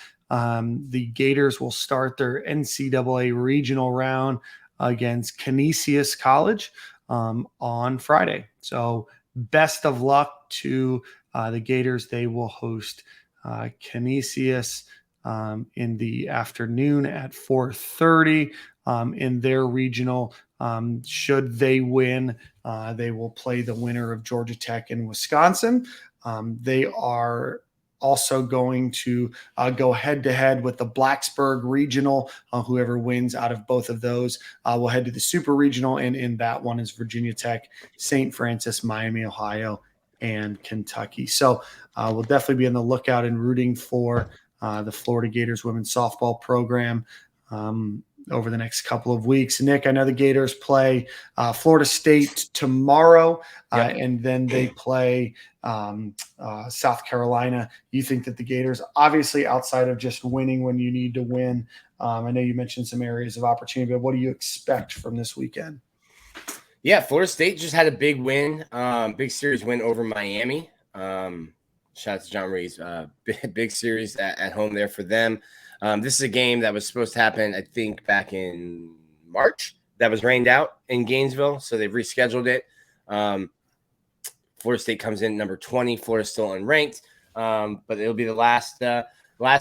The Gators will start their NCAA regional round against Canisius College on Friday. So best of luck to the Gators. They will host Canisius in the afternoon at 4:30 in their regional. Should they win, they will play the winner of Georgia Tech and Wisconsin. They are also going to go head-to-head with the Blacksburg Regional. Whoever wins out of both of those will head to the Super Regional, and in that one is Virginia Tech, St. Francis, Miami, Ohio, and Kentucky. So we'll definitely be on the lookout and rooting for the Florida Gators women's softball program over the next couple of weeks. Nick, I know the Gators play Florida State tomorrow, and then they play South Carolina. You think that the Gators, obviously outside of just winning when you need to win, I know you mentioned some areas of opportunity, but what do you expect from this weekend? Yeah, Florida State just had a big win, big series win over Miami. Shout out to John Ruiz. Big series at home there for them. This is a game that was supposed to happen, I think, back in March. That was rained out in Gainesville, so they've rescheduled it. Florida State comes in number 20. Florida's still unranked, but it'll be the last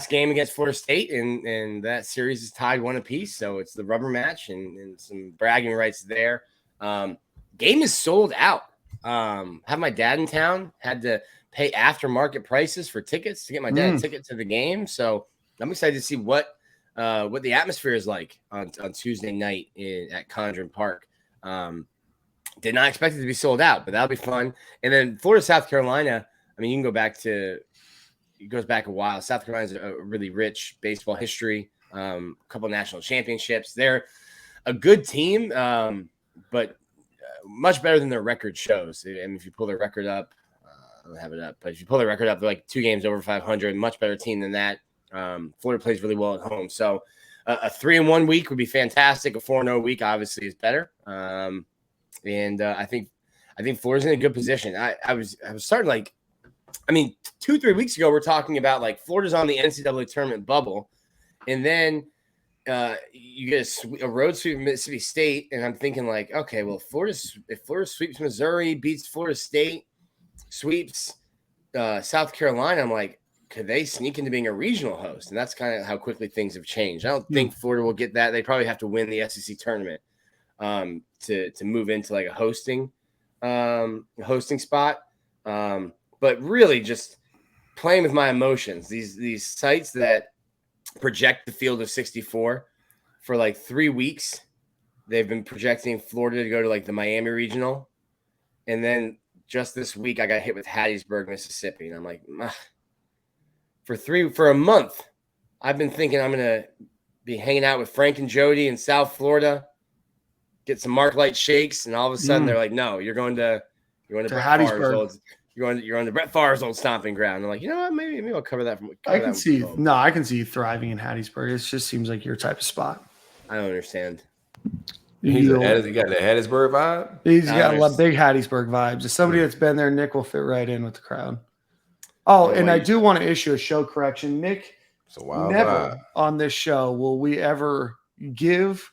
game against Florida State, and that series is tied 1 apiece. So it's the rubber match and some bragging rights there. Game is sold out. Have my dad in town. Had to pay aftermarket prices for tickets to get my dad a ticket to the game. So I'm excited to see what the atmosphere is like on Tuesday night at Condren Park. Did not expect it to be sold out, but that'll be fun. And then Florida, South Carolina. I mean, you can go back it goes back a while. South Carolina's a really rich baseball history. A couple of national championships. They're a good team, but much better than their record shows. And if you pull their record up, I don't have it up, but if you pull their record up, they're like 2 games over 500. Much better team than that. Florida plays really well at home. So a 3-1 week would be fantastic. A 4-0 week obviously is better. And I think Florida's in a good position. I was starting 2-3 weeks ago, we're talking about like Florida's on the NCAA tournament bubble. And then you get a road sweep of Mississippi State. And I'm thinking like, okay, well, if Florida sweeps Missouri, beats Florida State, sweeps South Carolina, I'm like, could they sneak into being a regional host? And that's kind of how quickly things have changed. I don't think Florida will get that. They probably have to win the SEC tournament to move into like a hosting spot. But really just playing with my emotions. These sites that project the field of 64 for like 3 weeks, they've been projecting Florida to go to like the Miami regional. And then just this week I got hit with Hattiesburg, Mississippi. And I'm like, for a month, I've been thinking I'm going to be hanging out with Frank and Jody in South Florida, get some Mark Light shakes, and all of a sudden they're like, "No, you're going to Brett Favre's old, you're on the Brett Favre's old stomping ground." I'm like, you know what? Maybe I'll cover that. I can see you thriving in Hattiesburg. It just seems like your type of spot. I don't understand. He got the Hattiesburg vibe. He's got a big Hattiesburg vibes. As somebody that's been there, Nick will fit right in with the crowd. Oh, and I do want to issue a show correction. Nick, never on this show will we ever give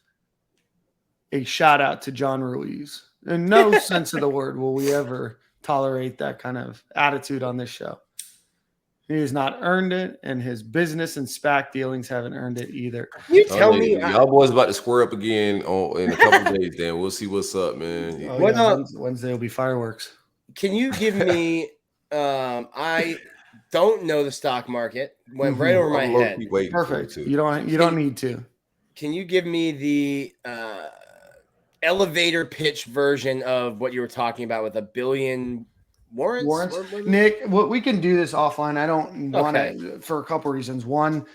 a shout out to John Ruiz. In no sense of the word will we ever tolerate that kind of attitude on this show. He has not earned it, and his business and SPAC dealings haven't earned it either. You tell me, y'all boys about to square up again in a couple of days. Then we'll see what's up, man. Wednesday will be fireworks. Can you give me? I don't know the stock market. Went right over my head. Perfect. You don't need to. Can you give me the elevator pitch version of what you were talking about with $1 billion warrants? Nick, we can do this offline. I don't want to for a couple of reasons. One,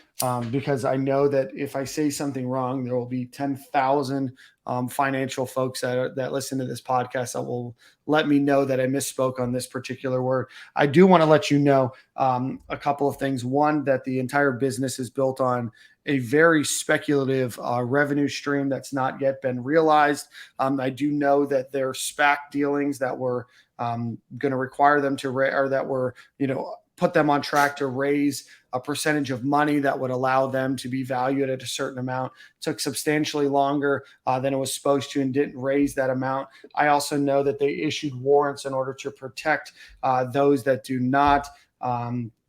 because I know that if I say something wrong, there will be 10,000 financial folks that listen to this podcast that will let me know that I misspoke on this particular word. I do want to let you know a couple of things. One, that the entire business is built on a very speculative revenue stream that's not yet been realized. I do know that there are SPAC dealings that were going to require them to or that were, put them on track to raise a percentage of money that would allow them to be valued at a certain amount. It took substantially longer than it was supposed to and didn't raise that amount. I also know that they issued warrants in order to protect those that do not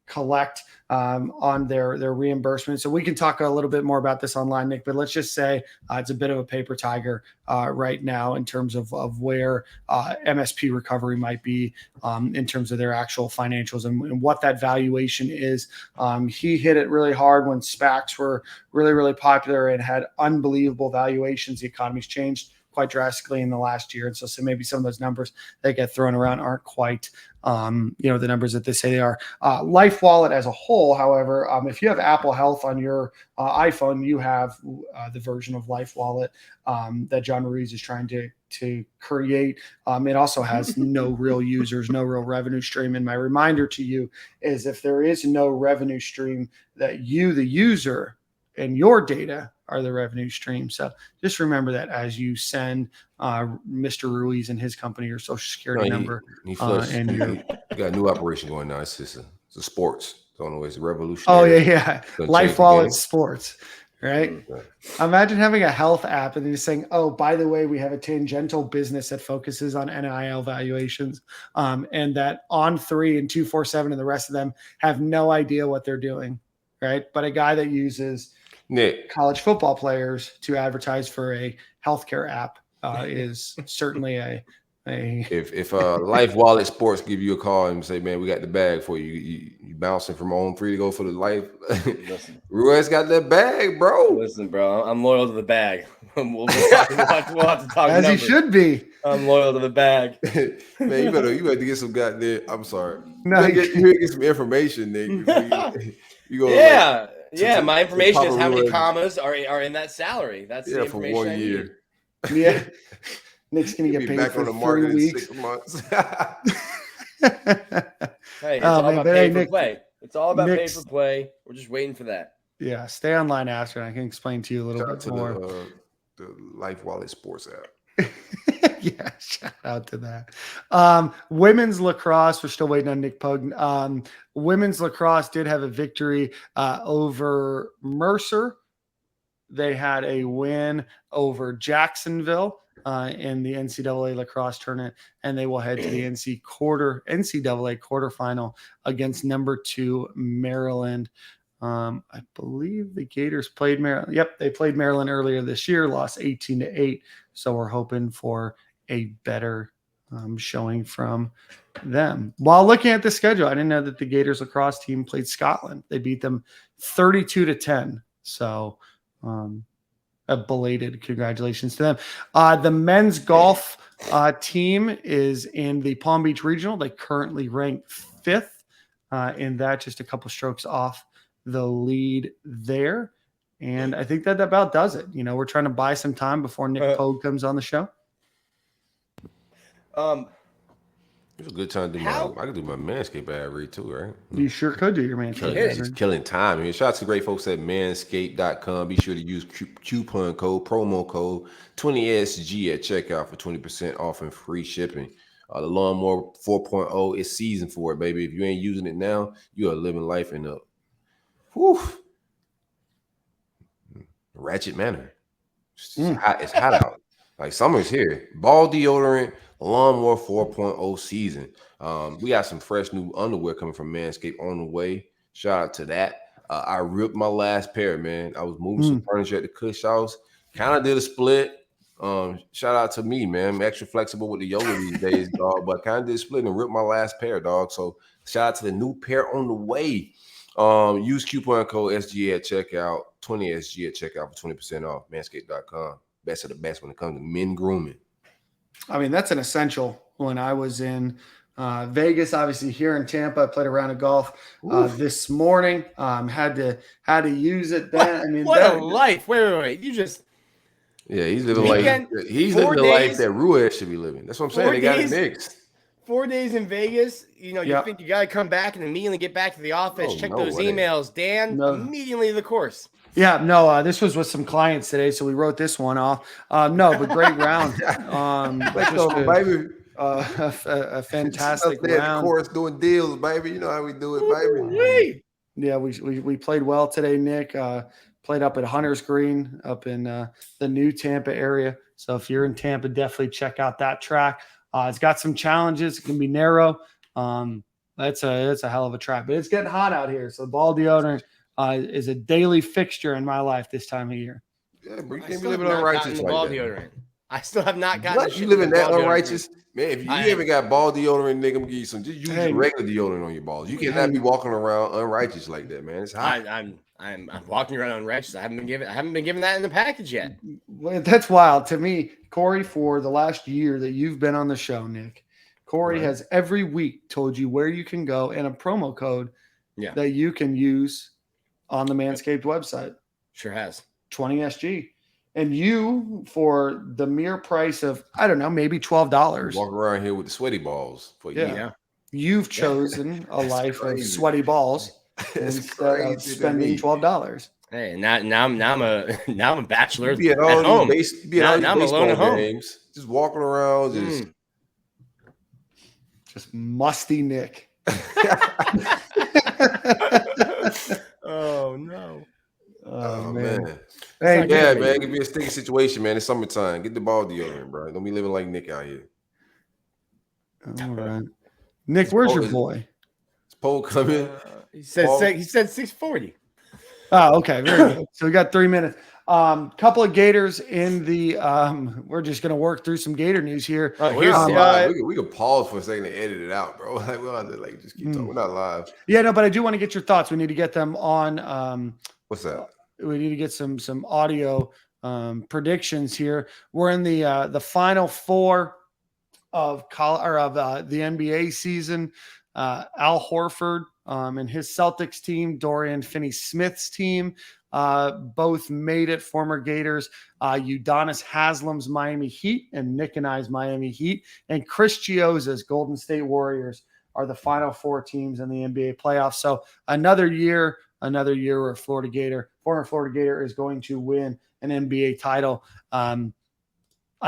collect on their reimbursement. So we can talk a little bit more about this online, Nick, but let's just say it's a bit of a paper tiger right now in terms of where MSP recovery might be in terms of their actual financials and what that valuation is. He hit it really hard when SPACs were really, really popular and had unbelievable valuations. The economy's changed quite drastically in the last year. And so maybe some of those numbers that get thrown around aren't quite, the numbers that they say they are. Life Wallet as a whole, however, if you have Apple Health on your iPhone, you have the version of Life Wallet that John Ruiz is trying to create. It also has no real users, no real revenue stream. And my reminder to you is if there is no revenue stream, that you, the user, and your data are the revenue stream. So just remember that as you send Mr. Ruiz and his company your social security number. He got a new operation going now. It's a sports. Don't know, it's revolutionary. Oh, yeah. Life Wallet Sports, right? Okay. Imagine having a health app and then saying, oh, by the way, we have a tangential business that focuses on NIL valuations, and that On3 and 247 and the rest of them have no idea what they're doing, right? But a guy that uses Nick, college football players to advertise for a healthcare app is certainly a if Life Wallet Sports give you a call and say, man, we got the bag for you. You bouncing from On3 to go for the life. Ruiz got that bag, bro. Listen, bro, I'm loyal to the bag. We'll have to talk as numbers. He should be. I'm loyal to the bag. Man, you better get some goddamn. I'm sorry. No, you better get some information, Nick. Yeah, my information is how many commas are in that salary. That's the information for 1 year. Yeah. Nick's going to get paid back for on the market 3 weeks. In 6 months. Hey, it's all about pay for play. It's all about pay for play. We're just waiting for that. Yeah, stay online after, and I can explain to you a little bit more. The Life Wallet Sports app. Yeah, shout out to that. Women's lacrosse, we're still waiting on Nick Pogue. Women's lacrosse did have a victory over Mercer. They had a win over Jacksonville in the NCAA lacrosse tournament, and they will head to the NCAA quarterfinal against number 2 Maryland. I believe the Gators played Maryland. Yep, they played Maryland earlier this year, lost 18-8. So we're hoping for a better showing from them. While looking at the schedule, I didn't know that the Gators lacrosse team played Scotland. They beat them 32-10. So a belated congratulations to them. The men's golf team is in the Palm Beach Regional. They currently rank 5th in that, just a couple strokes off the lead there. And I think that about does it. You know, we're trying to buy some time before Nick Pogue comes on the show. It's a good time to do I could do my Manscaped ad read too, right? You sure could do your Manscaped. It's killing time. I mean, shout out to great folks at manscaped.com. Be sure to use coupon code, promo code 20SG at checkout for 20% off and free shipping. The Lawnmower 4.0 is season for it, baby. If you ain't using it now, you are living life in a ratchet manner. It's hot out. Like summer's here. Ball deodorant, Lawnmower 4.0 season. We got some fresh new underwear coming from Manscaped on the way. Shout out to that. I ripped my last pair, man. I was moving some furniture at the Cush house. Kind of did a split. Shout out to me, man. I'm extra flexible with the yoga these days, dog. But kind of did a split and ripped my last pair, dog. So shout out to the new pair on the way. Use coupon code SGA at checkout, 20SG at checkout for 20% off. Manscaped.com. Best of the best when it comes to men grooming. I mean, that's an essential. When I was in Vegas, obviously here in Tampa, I played a round of golf this morning. Had to use it then. I mean, what a life! Wait! You just he's living the life that Ruiz should be living. That's what I'm saying. They got it mixed. 4 days in Vegas. You know, you think you got to come back and immediately get back to the office, check those emails. Dan, immediately to the course. Yeah, no, this was with some clients today, so we wrote this one off. No, but great round. Let's go, baby. A fantastic round. Of course, doing deals, baby. You know how we do it, baby. Yeah, we played well today, Nick. Played up at Hunter's Green up in the new Tampa area. So if you're in Tampa, definitely check out that track. It's got some challenges. It can be narrow. That's a hell of a track, but it's getting hot out here. So ball deodorant is a daily fixture in my life this time of year. Yeah, but you can't be living unrighteous like ball that. Deodorant. I still have not gotten. You living that unrighteous, man? If you haven't got ball deodorant, nigga, I'm gonna give you some. Just use regular deodorant on your balls. You cannot be walking around unrighteous like that, man. It's hot. I'm walking around unrighteous. I haven't been given that in the package yet. Well, that's wild to me, Corey. For the last year that you've been on the show, Nick, Corey has every week told you where you can go and a promo code that you can use on the Manscaped website. Sure has 20SG. And you, for the mere price of, I don't know, maybe $12. Walk around here with the sweaty balls for you. Yeah. You've chosen a life of sweaty balls instead of spending $12. Hey, now I'm a bachelor at home. Now I'm alone at home. Games, just walking around, just musty Nick. Oh no. Oh man. Hey, man, it could be a sticky situation, man. It's summertime. Get the ball deodorant, bro. Don't be living like Nick out here. All right. Nick, where's your boy? Is Pogue coming? He said 6:40. Oh, okay. Very good. So we got 3 minutes. Couple of Gators in the we're just gonna work through some Gator news here. We could pause for a second to edit it out, bro. Like we'll have to just keep talking. We're not live. Yeah, no, but I do want to get your thoughts. We need to get them on what's that? We need to get some audio predictions here. We're in the final four of the NBA season. Al Horford and his Celtics team, Dorian Finney-Smith's team, both made it. Former Gators, Udonis Haslam's Miami Heat and Nick and I's Miami Heat, and Chris Chioza's Golden State Warriors are the final four teams in the NBA playoffs. So another year where former Florida Gator is going to win an NBA title.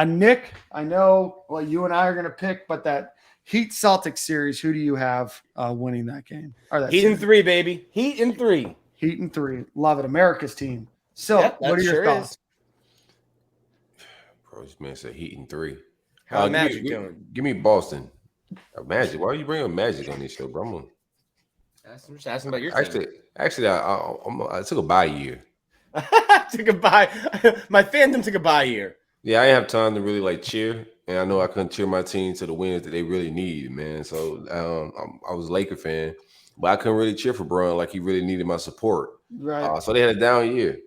Nick, I know what you and I are going to pick, but that Heat Celtics series, who do you have winning that game? Heat in 3, baby. Heat in 3. Heat in 3. Love it. America's team. So, what are your thoughts? Bro, this man said Heat in 3. How's Magic doing? Give me Boston. Magic. Why are you bringing Magic on this show, bro? I'm just asking about your team. Actually, I took a bye year. Took a bye. My fandom took a bye year. Yeah, I didn't have time to really cheer, and I know I couldn't cheer my team to the wins that they really need, man. So I was a Laker fan, but I couldn't really cheer for Bron like he really needed my support. Right. So they had a down year.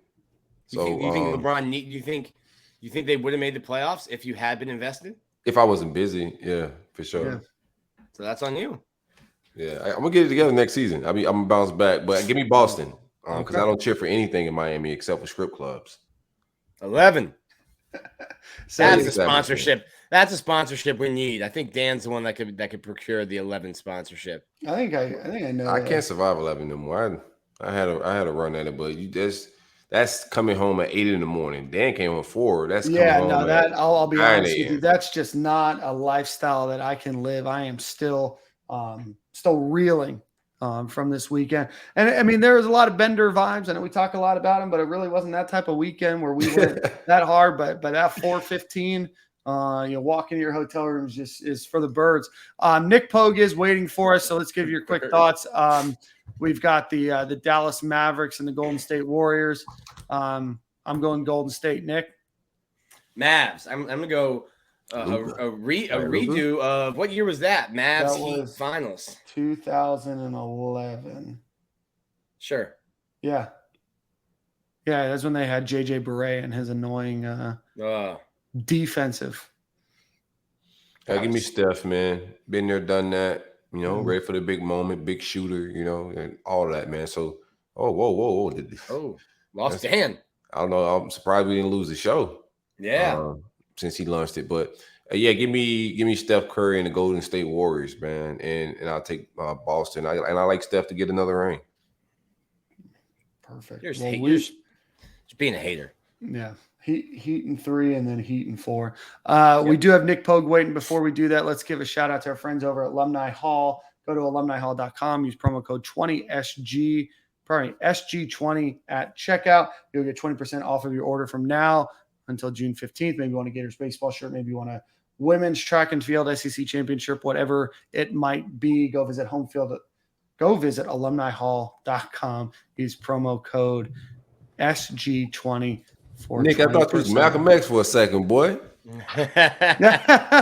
So you think LeBron? You think they would have made the playoffs if you had been invested? If I wasn't busy, yeah, for sure. Yeah. So that's on you. Yeah, I'm gonna get it together next season. I'm gonna bounce back, but give me Boston. because I don't cheer for anything in Miami except for strip clubs. 11. That's a 77. sponsorship. That's a sponsorship we need. I think Dan's the one that could procure the 11 sponsorship. I think I know. I can't survive 11 no more. I had a run at it, but that's coming home at 8 in the morning. Dan came home at 4. That's coming home I'll be 9 honest with you. That's just not a lifestyle that I can live. I am still reeling from this weekend. And I mean, there was a lot of Bender vibes. I know we talk a lot about him, but it really wasn't that type of weekend where we went that hard. But at 4:15, walk into your hotel room is for the birds. Nick Pogue is waiting for us, so let's give you your quick thoughts. We've got the Dallas Mavericks and the Golden State Warriors. I'm going Golden State. Nick? Mavs. I'm gonna go a redo of what year was that? Mavs Heat finals. 2011. Sure. Yeah. Yeah, that's when they had JJ Barea and his annoying defensive. Give me Steph, man. Been there, done that. Ready for the big moment, big shooter, and all that, man. So, whoa. Lost Dan. I don't know. I'm surprised we didn't lose the show. Yeah. Since he launched it. But, give me Steph Curry and the Golden State Warriors, man. And I'll take Boston. I like Steph to get another ring. Perfect. You're just being a hater. Yeah. Heat in 3 and then Heat in 4. We do have Nick Pogue waiting. Before we do that, let's give a shout out to our friends over at Alumni Hall. Go to alumnihall.com. Use promo code 20SG, SG20 at checkout. You'll get 20% off of your order from now until June 15th. Maybe you want a Gators baseball shirt. Maybe you want a women's track and field SEC championship, whatever it might be. Go visit home field. Go visit alumnihall.com. Use promo code SG20. Nick, I thought you was Malcolm X for a second, boy.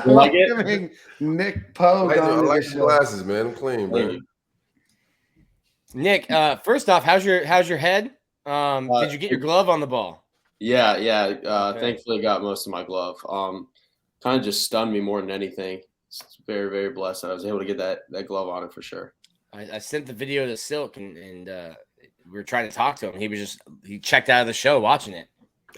Welcoming Nick Pogue. I like your glasses, man. I'm clean, bro. Nick, first off, how's your head? Did you get your glove on the ball? Yeah. Okay. Thankfully, got most of my glove. Kind of just stunned me more than anything. It's very, very blessed that I was able to get that glove on it for sure. I sent the video to Silk, and we were trying to talk to him. He checked out of the show watching it.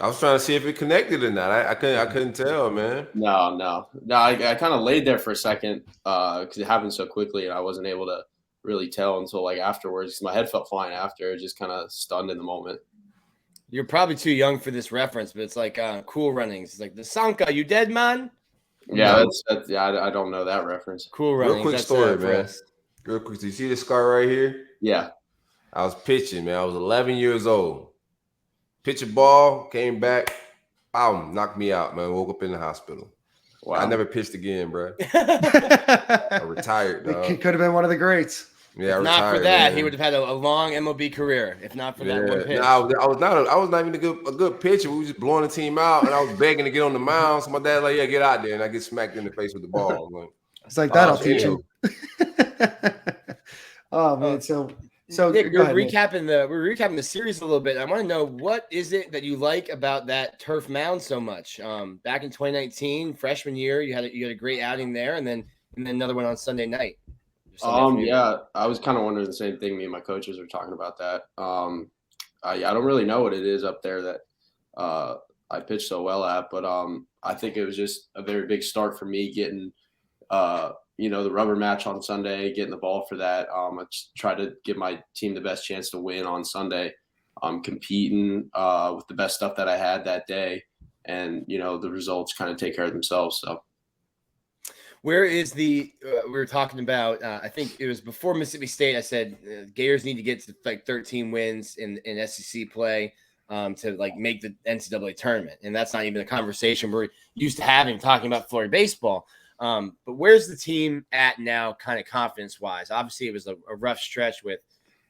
I was trying to see if it connected or not. I couldn't tell, man. No. I kind of laid there for a second because it happened so quickly, and I wasn't able to really tell until like afterwards. My head felt fine after. It just kind of stunned in the moment. You're probably too young for this reference, but it's like Cool Runnings. It's like the Sanka, you dead, man? Yeah, that's I don't know that reference. Cool Runnings. Real quick story, man. Real quick. Do you see this scar right here? Yeah. I was pitching, man. I was 11 years old. Pitch a ball, came back, knocked me out, man. Woke up in the hospital. Wow. I never pitched again, bro. I retired, dog. He could have been one of the greats. Yeah, I retired, not for that, man. He would have had a long MLB career. If not for that one pitch. No, I was not even a good pitcher. We were just blowing the team out, and I was begging to get on the mound. So my dad like, get out there, and I get smacked in the face with the ball. I'm like, it's like that. I'll teach you. Oh man, So Nick, we're recapping the series a little bit. I want to know, what is it that you like about that turf mound so much? Back in 2019, freshman year, you had a great outing there, and then another one on Sunday night. Yeah, I was kind of wondering the same thing. Me and my coaches were talking about that. I don't really know what it is up there that I pitched so well at, but I think it was just a very big start for me getting the rubber match on Sunday, getting the ball for that. I just try to give my team the best chance to win on Sunday. I'm competing with the best stuff that I had that day, and the results kind of take care of themselves. So, where is we were talking about? I think it was before Mississippi State. I said Gators need to get to like 13 wins in SEC play to like make the NCAA tournament, and that's not even a conversation we're used to having talking about Florida baseball. But where's the team at now, kind of confidence-wise? Obviously, it was a rough stretch with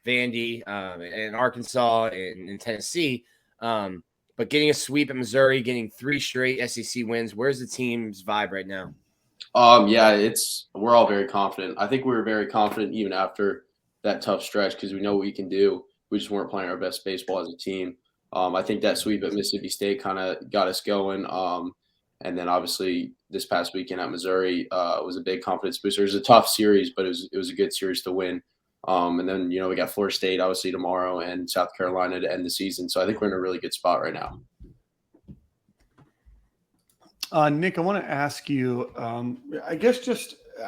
Vandy and Arkansas and Tennessee. But getting a sweep at Missouri, getting 3 straight SEC wins, where's the team's vibe right now? We're all very confident. I think we were very confident even after that tough stretch because we know what we can do. We just weren't playing our best baseball as a team. I think that sweep at Mississippi State kind of got us going. And then obviously this past weekend at Missouri was a big confidence booster. It was a tough series, but it was a good series to win. And then, we got Florida State obviously tomorrow and South Carolina to end the season. So I think we're in a really good spot right now. Nick, I want to ask you, I guess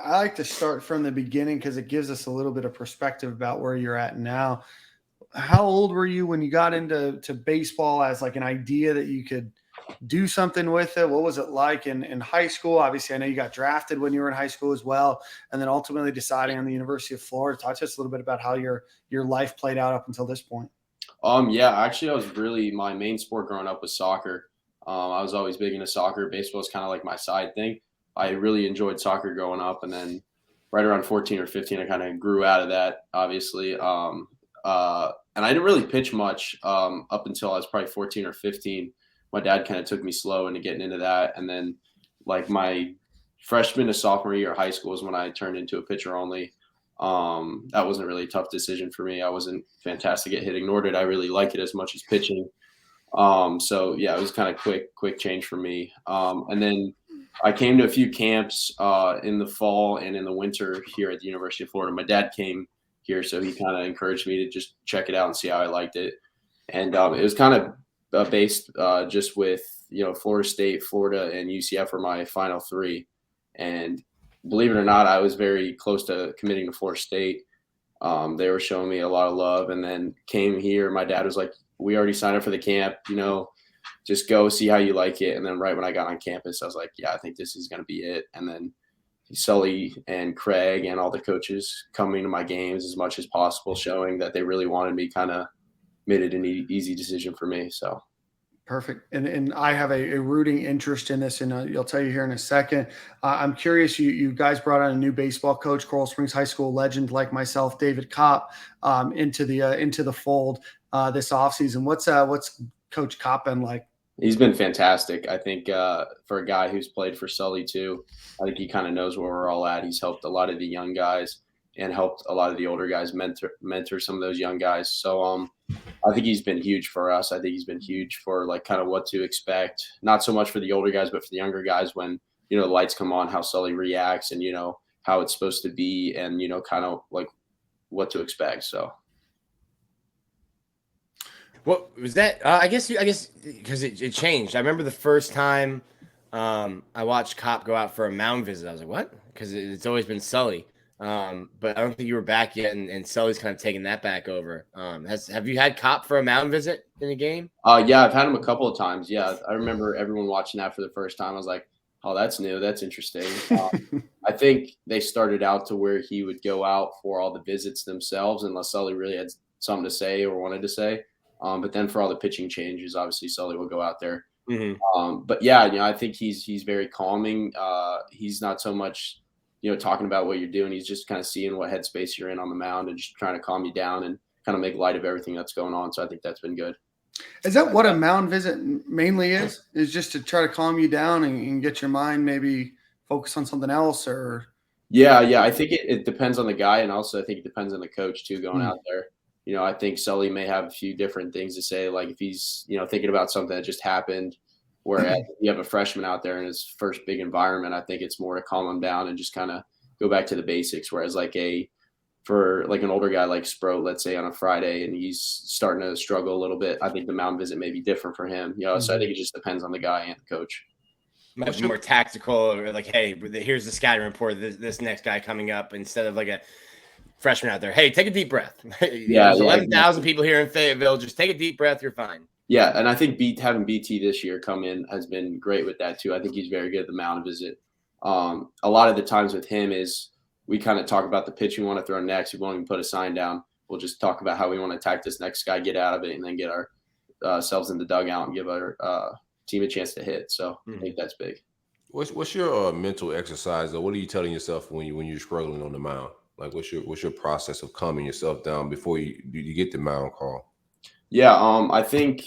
I like to start from the beginning because it gives us a little bit of perspective about where you're at now. How old were you when you got into baseball as like an idea that you could do something with it? What was it like in high school? Obviously, I know you got drafted when you were in high school as well, and then ultimately deciding on the University of Florida. Talk to us a little bit about how your life played out up until this point. Yeah, actually, my main sport growing up was soccer. I was always big into soccer. Baseball was kind of like my side thing. I really enjoyed soccer growing up, and then right around 14 or 15, I kind of grew out of that, obviously. And I didn't really pitch much up until I was probably 14 or 15. My dad kind of took me slow into getting into that. And then like my freshman to sophomore year of high school is when I turned into a pitcher only. That wasn't really a tough decision for me. I wasn't fantastic at hitting, nor did I really like it as much as pitching. So yeah, it was kind of quick change for me. And then I came to a few camps in the fall and in the winter here at the University of Florida. My dad came here, so he kind of encouraged me to just check it out and see how I liked it. And it was kind of based just with, Florida State, Florida, and UCF were my final three. And believe it or not, I was very close to committing to Florida State. They were showing me a lot of love, and then came here. My dad was like, we already signed up for the camp, just go see how you like it. And then right when I got on campus, I was like, yeah, I think this is going to be it. And then Sully and Craig and all the coaches coming to my games as much as possible, showing that they really wanted me, kind of made it an easy decision for me. So. Perfect. And I have a rooting interest in this, and I'll tell you here in a second. I'm curious, you guys brought on a new baseball coach, Coral Springs High School legend like myself, David Kopp, into the fold this offseason. What's Coach Kopp been like? He's been fantastic. I think for a guy who's played for Sully too, I think he kind of knows where we're all at. He's helped a lot of the young guys and helped a lot of the older guys mentor some of those young guys. So I think he's been huge for us. I think he's been huge for like kind of what to expect, not so much for the older guys, but for the younger guys when, the lights come on, how Sully reacts and, how it's supposed to be and, kind of like what to expect. So. What was that? I guess because it changed. I remember the first time I watched Kopp go out for a mound visit. I was like, what? Because it's always been Sully. But I don't think you were back yet, and Sully's kind of taking that back over. Have you had Kopp for a mound visit in a game? Yeah, I've had him a couple of times. Yeah, I remember everyone watching that for the first time. I was like, oh, that's new. That's interesting. I think they started out to where he would go out for all the visits themselves unless Sully really had something to say or wanted to say. But then for all the pitching changes, obviously Sully will go out there. Mm-hmm. But yeah, I think he's very calming. He's not so much, talking about what you're doing. He's just kind of seeing what headspace you're in on the mound and just trying to calm you down and kind of make light of everything that's going on. So I think that's been good. Is that what a mound visit mainly is just to try to calm you down and get your mind maybe focus on something else? Or Yeah. I think it depends on the guy. And also I think it depends on the coach too, going out there. I think Sully may have a few different things to say, like if he's, thinking about something that just happened, whereas you have a freshman out there in his first big environment, I think it's more to calm him down and just kind of go back to the basics. Whereas for an older guy like Sproat, let's say on a Friday, and he's starting to struggle a little bit, I think the mound visit may be different for him. So I think it just depends on the guy and the coach. Much more tactical, or like, hey, here's the scouting report. This next guy coming up, instead of like a freshman out there. Hey, take a deep breath. There's 11,000 people here in Fayetteville. Just take a deep breath. You're fine. Yeah, and I think having BT this year come in has been great with that too. I think he's very good at the mound visit. A lot of the times with him is we kind of talk about the pitch we want to throw next. We won't even put a sign down. We'll just talk about how we want to attack this next guy, get out of it, and then get ourselves in the dugout and give our team a chance to hit. So I think that's big. What's your mental exercise though? What are you telling yourself when you're struggling on the mound? Like what's your process of calming yourself down before you get the mound call? Yeah, I think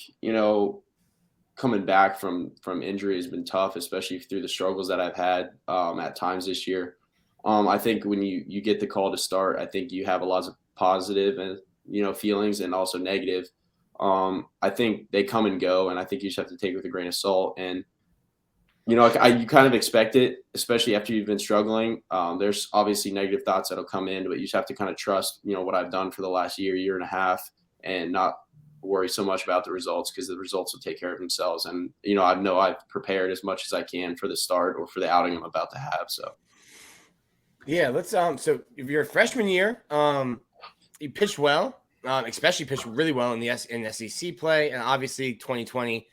coming back from injury has been tough, especially through the struggles that I've had at times this year. I think when you get the call to start, I think you have a lot of positive and feelings and also negative. I think they come and go, and I think you just have to take it with a grain of salt. And you kind of expect it, especially after you've been struggling. There's obviously negative thoughts that'll come in, but you just have to kind of trust, what I've done for the last year and a half, and not worry so much about the results, because the results will take care of themselves. And, I know I've prepared as much as I can for the start or for the outing I'm about to have. So. Yeah, let's so if you're a freshman year, you pitched well, especially pitched really well in SEC play, and obviously 2020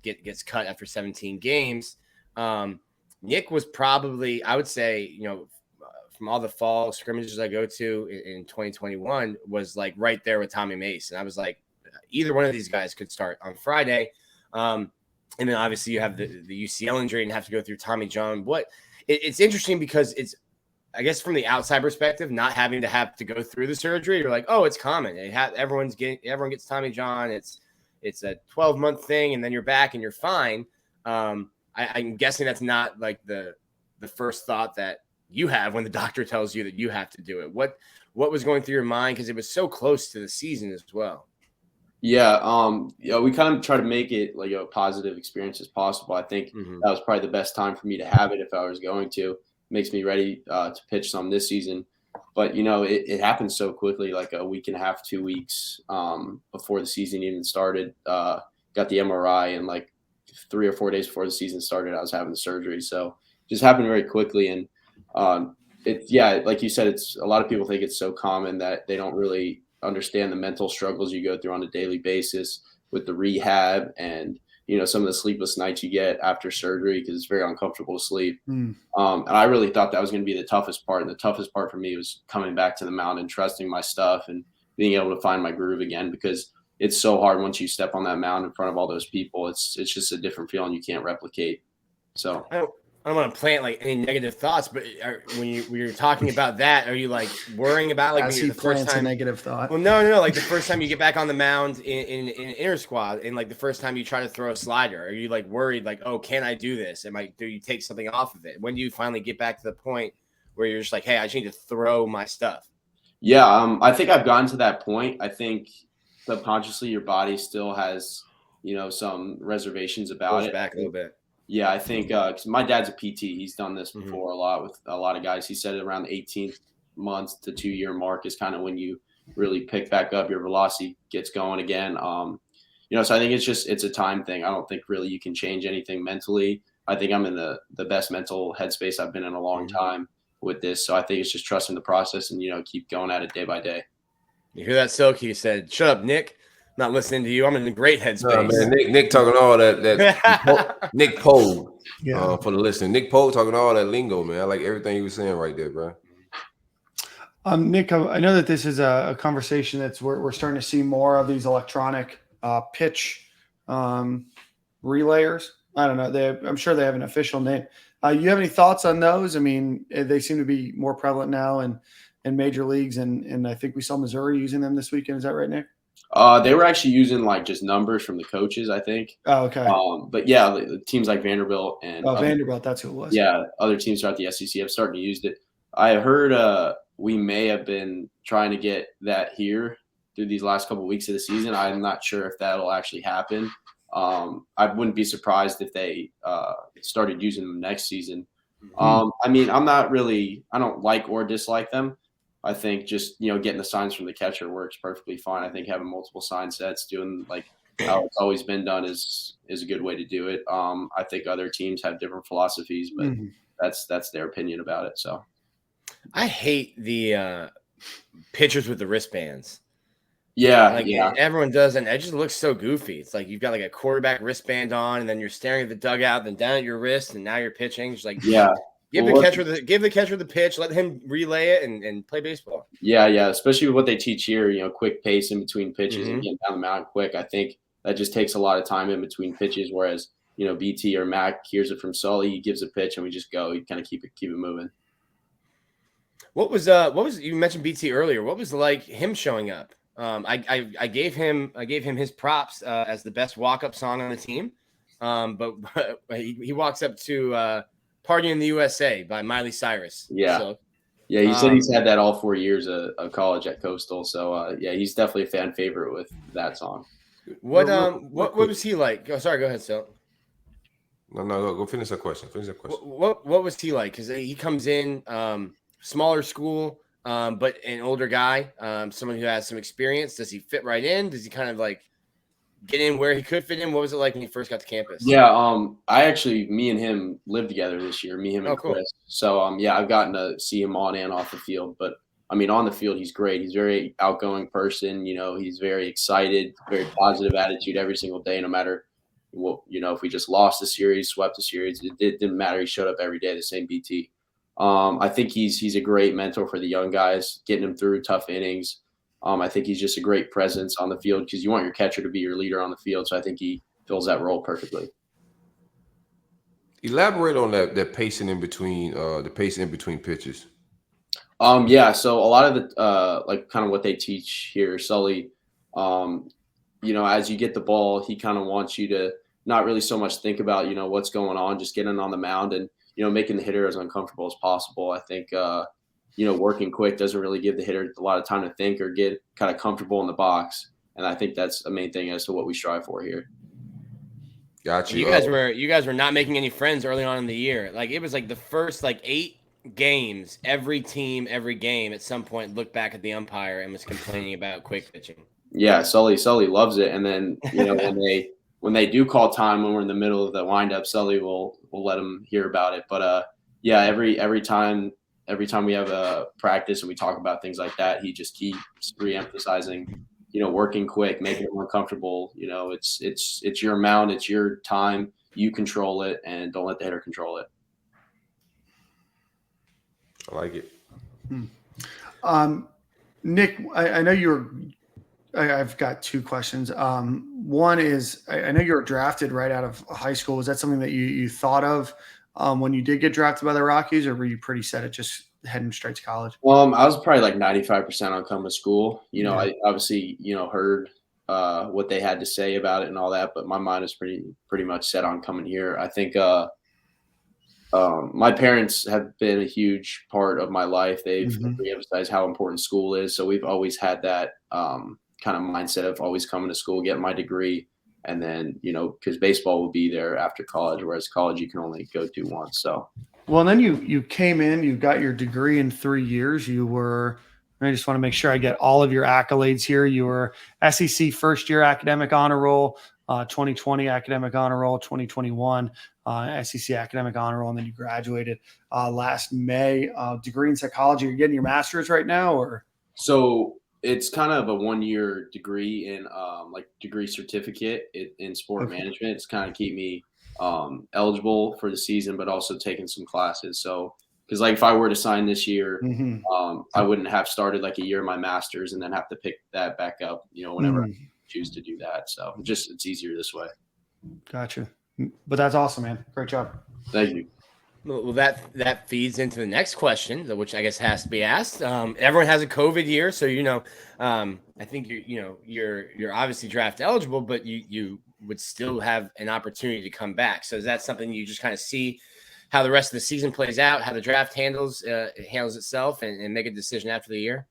gets cut after 17 games. Nick was probably, I would say, from all the fall scrimmages I go to in 2021, was like right there with Tommy Mace, and I was like, either one of these guys could start on Friday. And then obviously you have the UCL injury and have to go through Tommy John. It's interesting because it's, I guess from the outside perspective, not having to have to go through the surgery, you're like, oh, it's common. Everyone gets Tommy John. It's a 12-month thing, and then you're back and you're fine. I'm guessing that's not like the first thought that you have when the doctor tells you that you have to do it. What was going through your mind, because it was so close to the season as well? Yeah, we kind of try to make it like a positive experience as possible. I think that was probably the best time for me to have it if I was going to. Makes me ready to pitch some this season. But, it happened so quickly, like a week and a half, 2 weeks before the season even started. Got the MRI, and like 3 or 4 days before the season started, I was having the surgery. So it just happened very quickly. And like you said, it's a lot of people think it's so common that they don't really understand the mental struggles you go through on a daily basis with the rehab and, some of the sleepless nights you get after surgery, because it's very uncomfortable to sleep. And I really thought that was going to be the toughest part. And the toughest part for me was coming back to the mound and trusting my stuff and being able to find my groove again, because it's so hard once you step on that mound in front of all those people. It's just a different feeling you can't replicate. So I don't want to plant like any negative thoughts, but when you're talking about that, are you like worrying about like the first time? A negative thought. Well, no. Like the first time you get back on the mound in inter squad, and like the first time you try to throw a slider, are you like worried like, oh, can I do this? Do you take something off of it? When do you finally get back to the point where you're just like, hey, I just need to throw my stuff? Yeah, I think I've gotten to that point. I think subconsciously your body still has, some reservations about it. Back a little bit. Yeah, I think because my dad's a PT. He's done this before a lot with a lot of guys. He said around the 18th month to 2-year mark is kind of when you really pick back up, your velocity gets going again. So I think it's a time thing. I don't think really you can change anything mentally. I think I'm in the best mental headspace I've been in a long time with this. So I think it's just trusting the process and, keep going at it day by day. You hear that, Silk? He said, shut up, Nick. Not listening to you. I'm in a great headspace. No, man, Nick talking all that Nick Pogue for the listener. Nick Pogue talking all that lingo, man. I like everything you were saying right there, bro. Nick, I know that this is a conversation that's we're starting to see more of these electronic pitch relayers. I don't know. I'm sure they have an official name. You have any thoughts on those? I mean, they seem to be more prevalent now in major leagues, and I think we saw Missouri using them this weekend. Is that right, Nick? They were actually using like just numbers from the coaches, I think. Oh, okay. But yeah, the teams like Vanderbilt and Vanderbilt, that's who it was. Yeah, other teams throughout the SEC have started to use it. I heard we may have been trying to get that here through these last couple of weeks of the season. I'm not sure if that'll actually happen. I wouldn't be surprised if they started using them next season. I mean, I don't like or dislike them. I think just, getting the signs from the catcher works perfectly fine. I think having multiple sign sets, doing like how it's always been done is a good way to do it. I think other teams have different philosophies, but that's their opinion about it. So I hate the pitchers with the wristbands. Yeah, everyone does, and it just looks so goofy. It's like you've got like a quarterback wristband on, and then you're staring at the dugout, then down at your wrist, and now you're pitching. It's like, give the catcher the pitch, let him relay it, and play baseball. Yeah, especially with what they teach here, quick pace in between pitches and getting down the mound quick. I think that just takes a lot of time in between pitches, whereas BT or Mac hears it from Sully, he gives a pitch, and we just go. You kind of keep it moving. What was you mentioned BT earlier? What was like him showing up? I gave him his props as the best walk-up song on the team, but he walks up to "Party in the USA" by Miley Cyrus. Yeah, he said he's had that all 4 years of college at Coastal, so he's definitely a fan favorite with that song. What was he like? Oh, sorry, go ahead, Sil. No, go finish that question. What was he like? Because he comes in smaller school, but an older guy, someone who has some experience. Does he fit right in? Does he kind of like get in where he could fit in? What was it like when he first got to campus? Yeah, me and him lived together this year, him and cool. Chris. So, I've gotten to see him on and off the field. But, I mean, on the field, he's great. He's a very outgoing person. You know, he's very excited, very positive attitude every single day, no matter what, you know, if we just lost the series, swept the series, it didn't matter. He showed up every day, the same BT. I think he's a great mentor for the young guys, getting them through tough innings. I think he's just a great presence on the field because you want your catcher to be your leader on the field. So I think he fills that role perfectly. Elaborate on that pacing in between pitches. So a lot of the like kind of what they teach here, Sully, you know, as you get the ball, he kind of wants you to not really so much think about, you know, what's going on, just getting on the mound and, you know, making the hitter as uncomfortable as possible. I think you know, working quick doesn't really give the hitter a lot of time to think or get kind of comfortable in the box. And I think that's the main thing as to what we strive for here. Gotcha. You guys were not making any friends early on in the year. Like it was like the first like 8 games, every team, every game at some point looked back at the umpire and was complaining about quick pitching. Yeah, Sully loves it. And then, you know, when they do call time when we're in the middle of the windup, Sully will let them hear about it. But yeah, every time we have a practice and we talk about things like that, he just keeps re-emphasizing, you know, working quick, making them uncomfortable. You know, it's your mound, it's your time, you control it, and don't let the hitter control it. I like it. Nick, I know I've got 2 questions. One is, I know you were drafted right out of high school. Was that something that you thought of when you did get drafted by the Rockies, or were you pretty set at just heading straight to college? I was probably like 95% on coming to school. You know, I obviously, you know, heard what they had to say about it and all that, but my mind is pretty much set on coming here. I think my parents have been a huge part of my life. They've re-emphasized how important school is. So we've always had that kind of mindset of always coming to school, getting my degree. And then, you know, because baseball will be there after college, whereas college you can only go to once. So, well, and then you came in, you got your degree in 3 years. I just want to make sure I get all of your accolades here. You were SEC first year academic honor roll, 2020 academic honor roll, 2021 SEC academic honor roll, and then you graduated last May. Degree in psychology. You're getting your master's right now, or? So it's kind of a 1-year degree in like degree certificate in sport management. It's kind of keep me eligible for the season, but also taking some classes. So, because like if I were to sign this year, I wouldn't have started like a year of my master's and then have to pick that back up, you know, whenever I choose to do that. So it's easier this way. Gotcha. But that's awesome, man. Great job. Thank you. Well, that feeds into the next question, which I guess has to be asked. Everyone has a COVID year, so you know, I think you're obviously draft eligible, but you would still have an opportunity to come back. So is that something you just kind of see how the rest of the season plays out, how the draft handles itself, and make a decision after the year?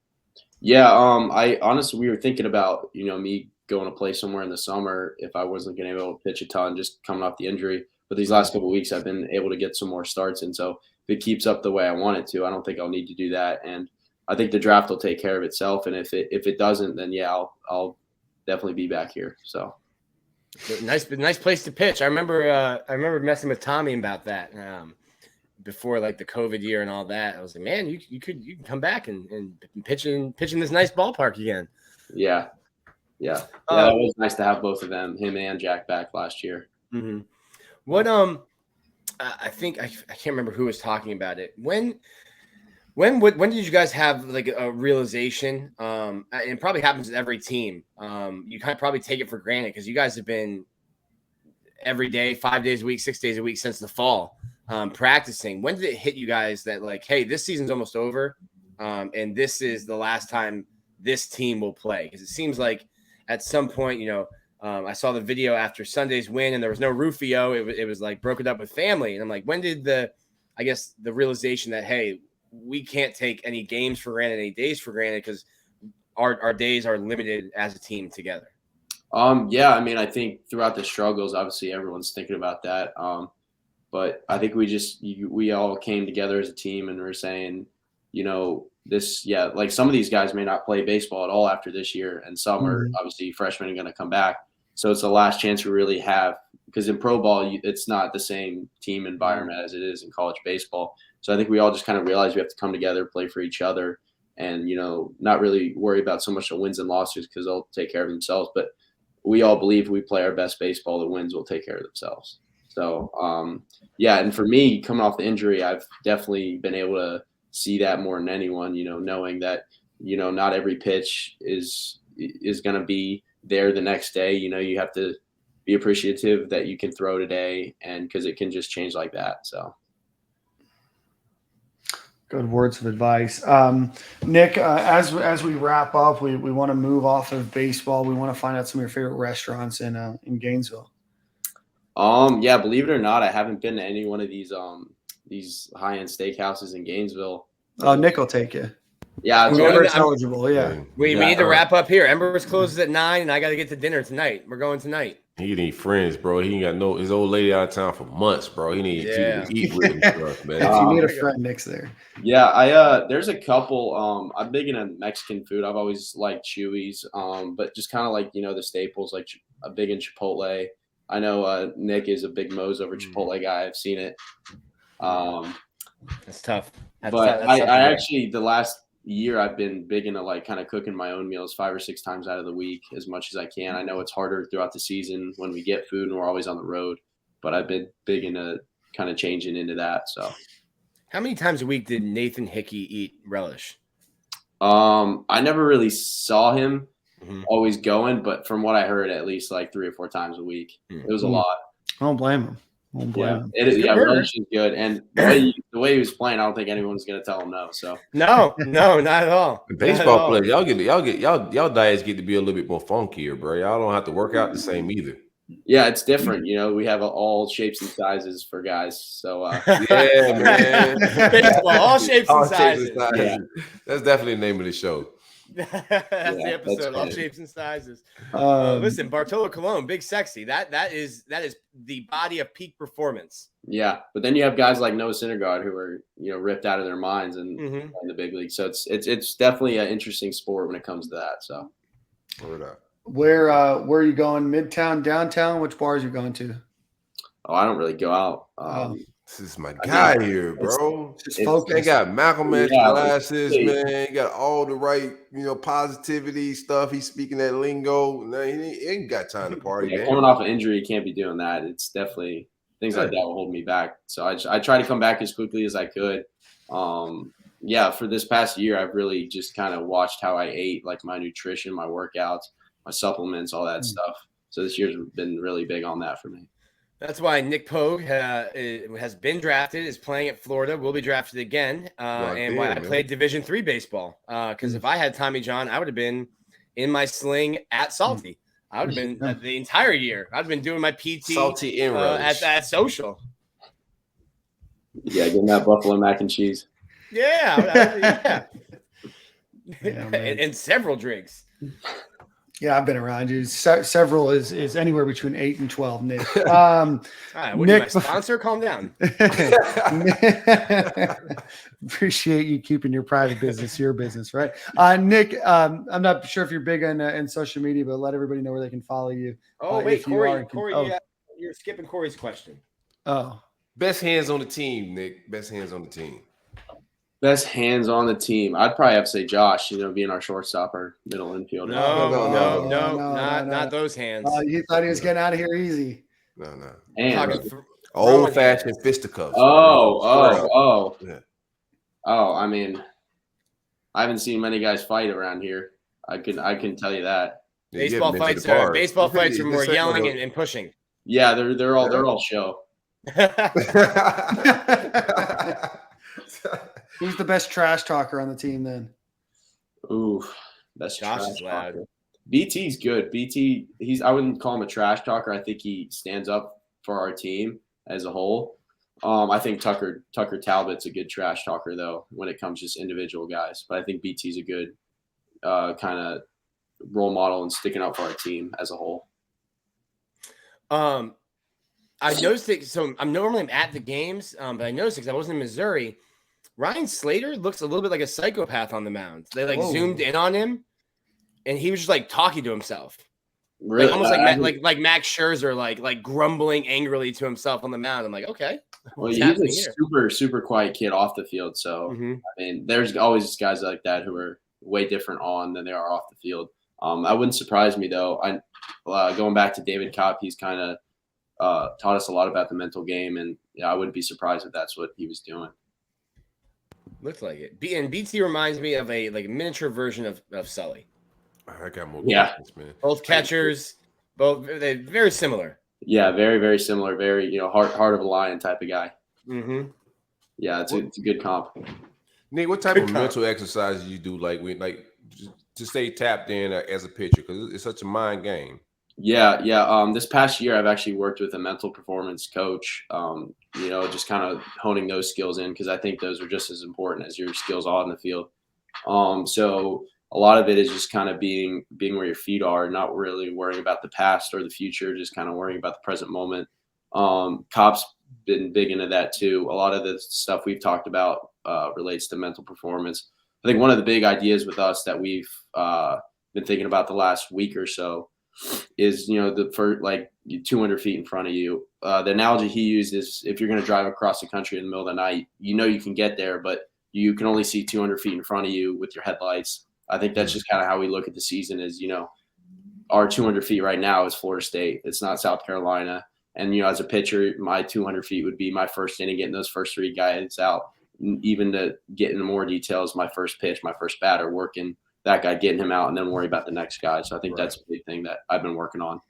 Yeah, I honestly we were thinking about, you know, me going to play somewhere in the summer if I wasn't going to be able to pitch a ton, just coming off the injury. But these last couple of weeks, I've been able to get some more starts. And so if it keeps up the way I want it to, I don't think I'll need to do that. And I think the draft will take care of itself. And if it doesn't, then yeah, I'll definitely be back here. So nice place to pitch. I remember messing with Tommy about that before like the COVID year and all that. I was like, man, you can come back and pitch in this nice ballpark again. Yeah. It was nice to have both of them, him and Jack, back last year. Mm-hmm. What I think I can't remember who was talking about it. When did you guys have like a realization? And it probably happens with every team. You kind of probably take it for granted because you guys have been every day, 5 days a week, 6 days a week since the fall, practicing. When did it hit you guys that like, hey, this season's almost over, and this is the last time this team will play? Because it seems like at some point, you know. I saw the video after Sunday's win and there was no Rufio. It was like broken up with family. And I'm like, when did the realization that, hey, we can't take any games for granted, any days for granted because our days are limited as a team together? Yeah, I mean, I think throughout the struggles, obviously everyone's thinking about that. But I think we all came together as a team and we're saying, like some of these guys may not play baseball at all after this year, and some are obviously freshmen are going to come back. So it's the last chance we really have, because in pro ball, it's not the same team environment as it is in college baseball. So I think we all just kind of realized we have to come together, play for each other, and, not really worry about so much the wins and losses because they'll take care of themselves. But we all believe we play our best baseball, the wins will take care of themselves. So, and for me, coming off the injury, I've definitely been able to see that more than anyone, knowing that, not every pitch is going to be there the next day. You have to be appreciative that you can throw today, and because it can just change like that. So. Good words of advice. Nick, as we wrap up, we want to move off of baseball. We want to find out some of your favorite restaurants in Gainesville. Believe it or not, I haven't been to any one of these high-end steakhouses in Gainesville. Oh, Nick will take you. Yeah, Ember's eligible. Yeah. We need to wrap up here. Ember's closes at 9, and I got to get to dinner tonight. We're going tonight. He need friends, bro. He ain't got his old lady out of town for months, bro. He need to eat with him, man. If you need a friend, Nick's there. Yeah, there's a couple. I'm big into Mexican food. I've always liked Chewy's, but just kind of like the staples, like a big in Chipotle. I know Nick is a big Moe's over Chipotle guy. I've seen it. That's tough. I actually, the last year, I've been big into like kind of cooking my own meals 5 or 6 times out of the week as much as I can. I know it's harder throughout the season when we get food and we're always on the road, but I've been big into kind of changing into that. So, how many times a week did Nathan Hickey eat relish? I never really saw him always going, but from what I heard, at least like 3 or 4 times a week. It was a lot. I don't blame him. It is. Yeah, relish is good, and the way he was playing, I don't think anyone's gonna tell him no. So no, not at all. Baseball players, y'all diets get to be a little bit more funkier, bro. Y'all don't have to work out the same either. Yeah, it's different. We have all shapes and sizes for guys. So yeah, man. Baseball, all shapes and sizes. Yeah. That's definitely the name of the show. That's the episode. All shapes and sizes. Listen, Bartolo Colon, big sexy. That is the body of peak performance. Yeah, but then you have guys like Noah Syndergaard who are ripped out of their minds and in the big league. So it's definitely an interesting sport when it comes to that. So where are you going? Midtown, downtown? Which bars are you going to? Oh, I don't really go out. This is my guy here, bro. They got Malcolm X glasses, man. He got all the right, positivity stuff. He's speaking that lingo. No, he ain't got time to party. Man. Coming off an injury, you can't be doing that. It's definitely things like that will hold me back. So I try to come back as quickly as I could. For this past year, I've really just kind of watched how I ate, like my nutrition, my workouts, my supplements, all that stuff. So this year's been really big on that for me. That's why Nick Pogue has been drafted, is playing at Florida, will be drafted again, and why I played Division III baseball. Because if I had Tommy John, I would have been in my sling at Salty. I would have been the entire year. I'd have been doing my PT Salty at Social. Yeah, getting that buffalo mac and cheese. Yeah. And several drinks. Yeah, I've been around you. Several is anywhere between 8 and 12, Nick. All right, Nick, my sponsor, calm down. Appreciate you keeping your private business your business, right? Nick, I'm not sure if you're big on social media, but let everybody know where they can follow you. Oh, wait, Corey, you're skipping Corey's question. Oh. Best hands on the team, Nick. Best hands on the team. Best hands on the team. I'd probably have to say Josh, being our shortstop or middle infielder. No, not those hands. You thought he was getting out of here easy. No. And old-fashioned fisticuffs. Oh. Yeah. Oh, I mean, I haven't seen many guys fight around here. I can tell you that. Baseball fights are more yelling and pushing. Yeah, they're all show. Who's the best trash talker on the team then? Ooh, best Josh trash is loud. talker. BT's good. BT, I wouldn't call him a trash talker. I think he stands up for our team as a whole. I think Tucker Talbot's a good trash talker though when it comes to just individual guys. But I think BT's a good kind of role model and sticking up for our team as a whole. I noticed it. So I'm at the games, but I noticed because I wasn't in Missouri. Ryan Slater looks a little bit like a psychopath on the mound. They zoomed in on him, and he was just like talking to himself, Really? like, almost like Max Scherzer, like grumbling angrily to himself on the mound. I'm like, okay, well, he's a super quiet kid off the field. So I mean, there's always guys like that who are way different on than they are off the field. That wouldn't surprise me though. Going back to David Kopp, he's kind of taught us a lot about the mental game, and I wouldn't be surprised if that's what he was doing. Looks like it. And BT reminds me of a miniature version of Sully. I got more questions, man. Both catchers, they're very similar. Yeah, very, very similar. Very, heart of a lion type of guy. Mm-hmm. Yeah, it's a good comp. Nick, what type of mental exercises you do, to stay tapped in as a pitcher? Because it's such a mind game. Yeah. This past year, I've actually worked with a mental performance coach. Just kind of honing those skills in because I think those are just as important as your skills on the field. So a lot of it is just kind of being where your feet are, not really worrying about the past or the future, just kind of worrying about the present moment. Copp's been big into that too. A lot of the stuff we've talked about relates to mental performance. I think one of the big ideas with us that we've been thinking about the last week or so is, for 200 feet in front of you. The analogy he used is if you're going to drive across the country in the middle of the night, you can get there, but you can only see 200 feet in front of you with your headlights. I think that's just kind of how we look at the season is, our 200 feet right now is Florida State. It's not South Carolina. And, as a pitcher, my 200 feet would be my first inning, getting those first three guys out. Even to get into more details, my first pitch, my first batter, working that guy, getting him out, and then worry about the next guy. So I think that's a big thing that I've been working on.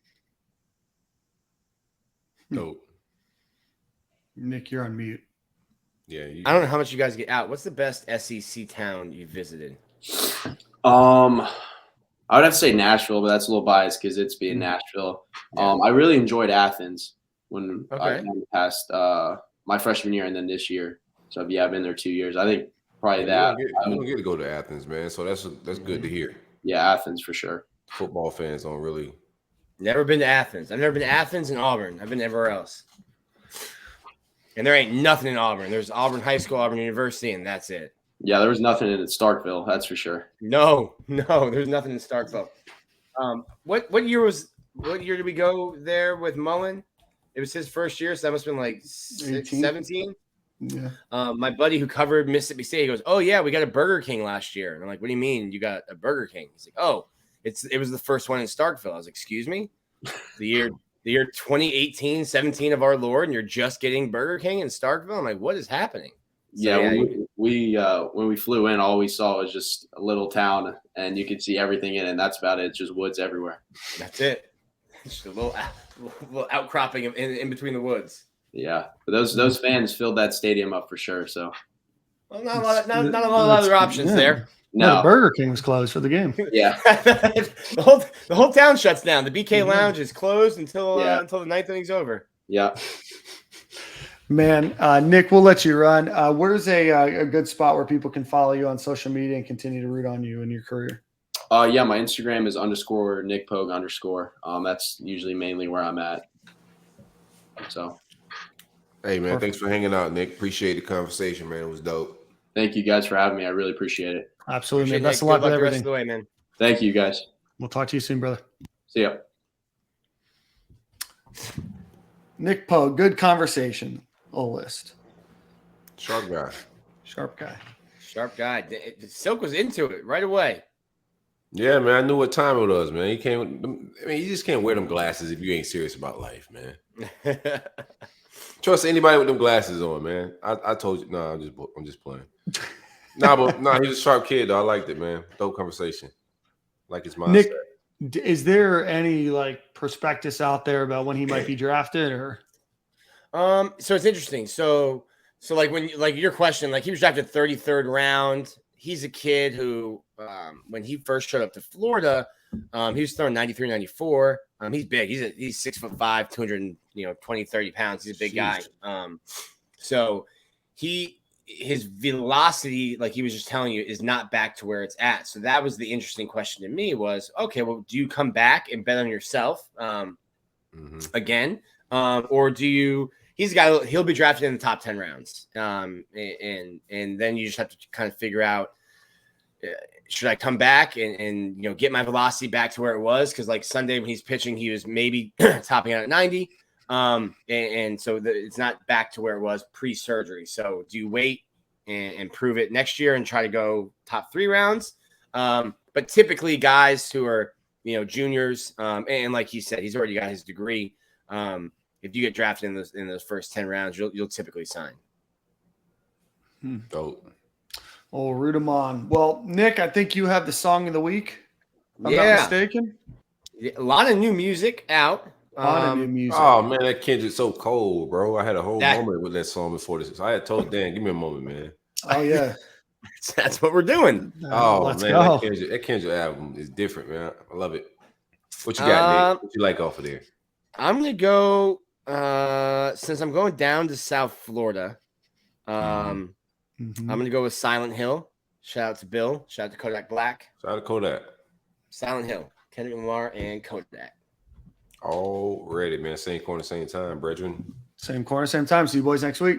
Dope. Nick, you're on mute. Yeah. I don't know how much you guys get out. What's the best SEC town you visited? I would have to say Nashville, but that's a little biased because it's being Nashville. Yeah. I really enjoyed Athens when I passed my freshman year and then this year. So I've been there 2 years. I think probably that. You don't get to go to Athens, man. So that's good to hear. Yeah, Athens for sure. Football fans don't really. Never been to Athens. I've never been to Athens and Auburn. I've been everywhere else. And there ain't nothing in Auburn. There's Auburn High School, Auburn University, and that's it. Yeah, there was nothing in Starkville, that's for sure. No, there's nothing in Starkville. What year did we go there with Mullen? It was his first year, so that must have been 17. Yeah. My buddy who covered Mississippi State, he goes, "Oh yeah, we got a Burger King last year." And I'm like, "What do you mean you got a Burger King?" He's like, "Oh, it was the first one in Starkville." I was like, "Excuse me, the year 2018, 17 of our Lord, and you're just getting Burger King in Starkville?" I'm like, "What is happening?" So, when we flew in, all we saw was just a little town, and you could see everything in it. And that's about it. It's just woods everywhere. That's it. Just a little outcropping in between the woods. Yeah, but those fans filled that stadium up for sure. So, well, not a lot of other options there. No, the Burger King was closed for the game. Yeah, the whole town shuts down. The BK Lounge is closed until the ninth inning's over. Yeah. Man, Nick, we'll let you run. Where's a good spot where people can follow you on social media and continue to root on you in your career? My Instagram is _Nick Pogue_. That's usually mainly where I'm at. So. Hey, man, Thanks for hanging out, Nick. Appreciate the conversation, man. It was dope. Thank you guys for having me. I really appreciate it. Absolutely, man. Best of luck with everything. The rest of the way, man. Thank you, guys. We'll talk to you soon, brother. See ya. Nick Pogue, good conversation. Full list. Sharp guy. Silk was into it right away. Yeah, man. I knew what time it was, man. You just can't wear them glasses if you ain't serious about life, man. Trust anybody with them glasses on, man. I told you. No, I'm just playing. He's a sharp kid, though. I liked it, man. Dope conversation. Like his mindset. Nick, is there any prospectus out there about when he might be drafted, or? So it's interesting. So when your question, he was drafted 33rd round. He's a kid who, when he first showed up to Florida, he was throwing 93, 94. He's big. He's 6'5", 220, 30 pounds. He's a big guy. So his velocity, like he was just telling you, is not back to where it's at. So that was the interesting question to me was, okay, well, do you come back and bet on yourself again? or do you? He'll be drafted in the top 10 rounds, and then you just have to kind of figure out. Should I come back and get my velocity back to where it was? Because like Sunday when he's pitching, he was maybe topping out at 90. And so it's not back to where it was pre-surgery. So do you wait and prove it next year and try to go top 3 rounds? But typically guys who are, juniors, and like he said, he's already got his degree. If you get drafted in those first 10 rounds, you'll typically sign. Dope. Oh, root him on. Well, Nick, I think you have the song of the week. If I'm not mistaken. A lot of new music out. A lot of new music. Oh man, that Kendrick's so cold, bro. I had a whole moment with that song before this. I had told Dan, give me a moment, man. Oh yeah, that's what we're doing. Oh let's man, go. that Kendrick album is different, man. I love it. What you got, Nick? What you like off of there? I'm gonna go. Since I'm going down to South Florida, I'm gonna go with Silent Hill. Shout out to Bill. Shout out to Kodak Black. Shout out to Kodak. Silent Hill, Kendrick Lamar, and Kodak. All ready, man. Same corner, same time, brethren. Same corner, same time. See you boys next week.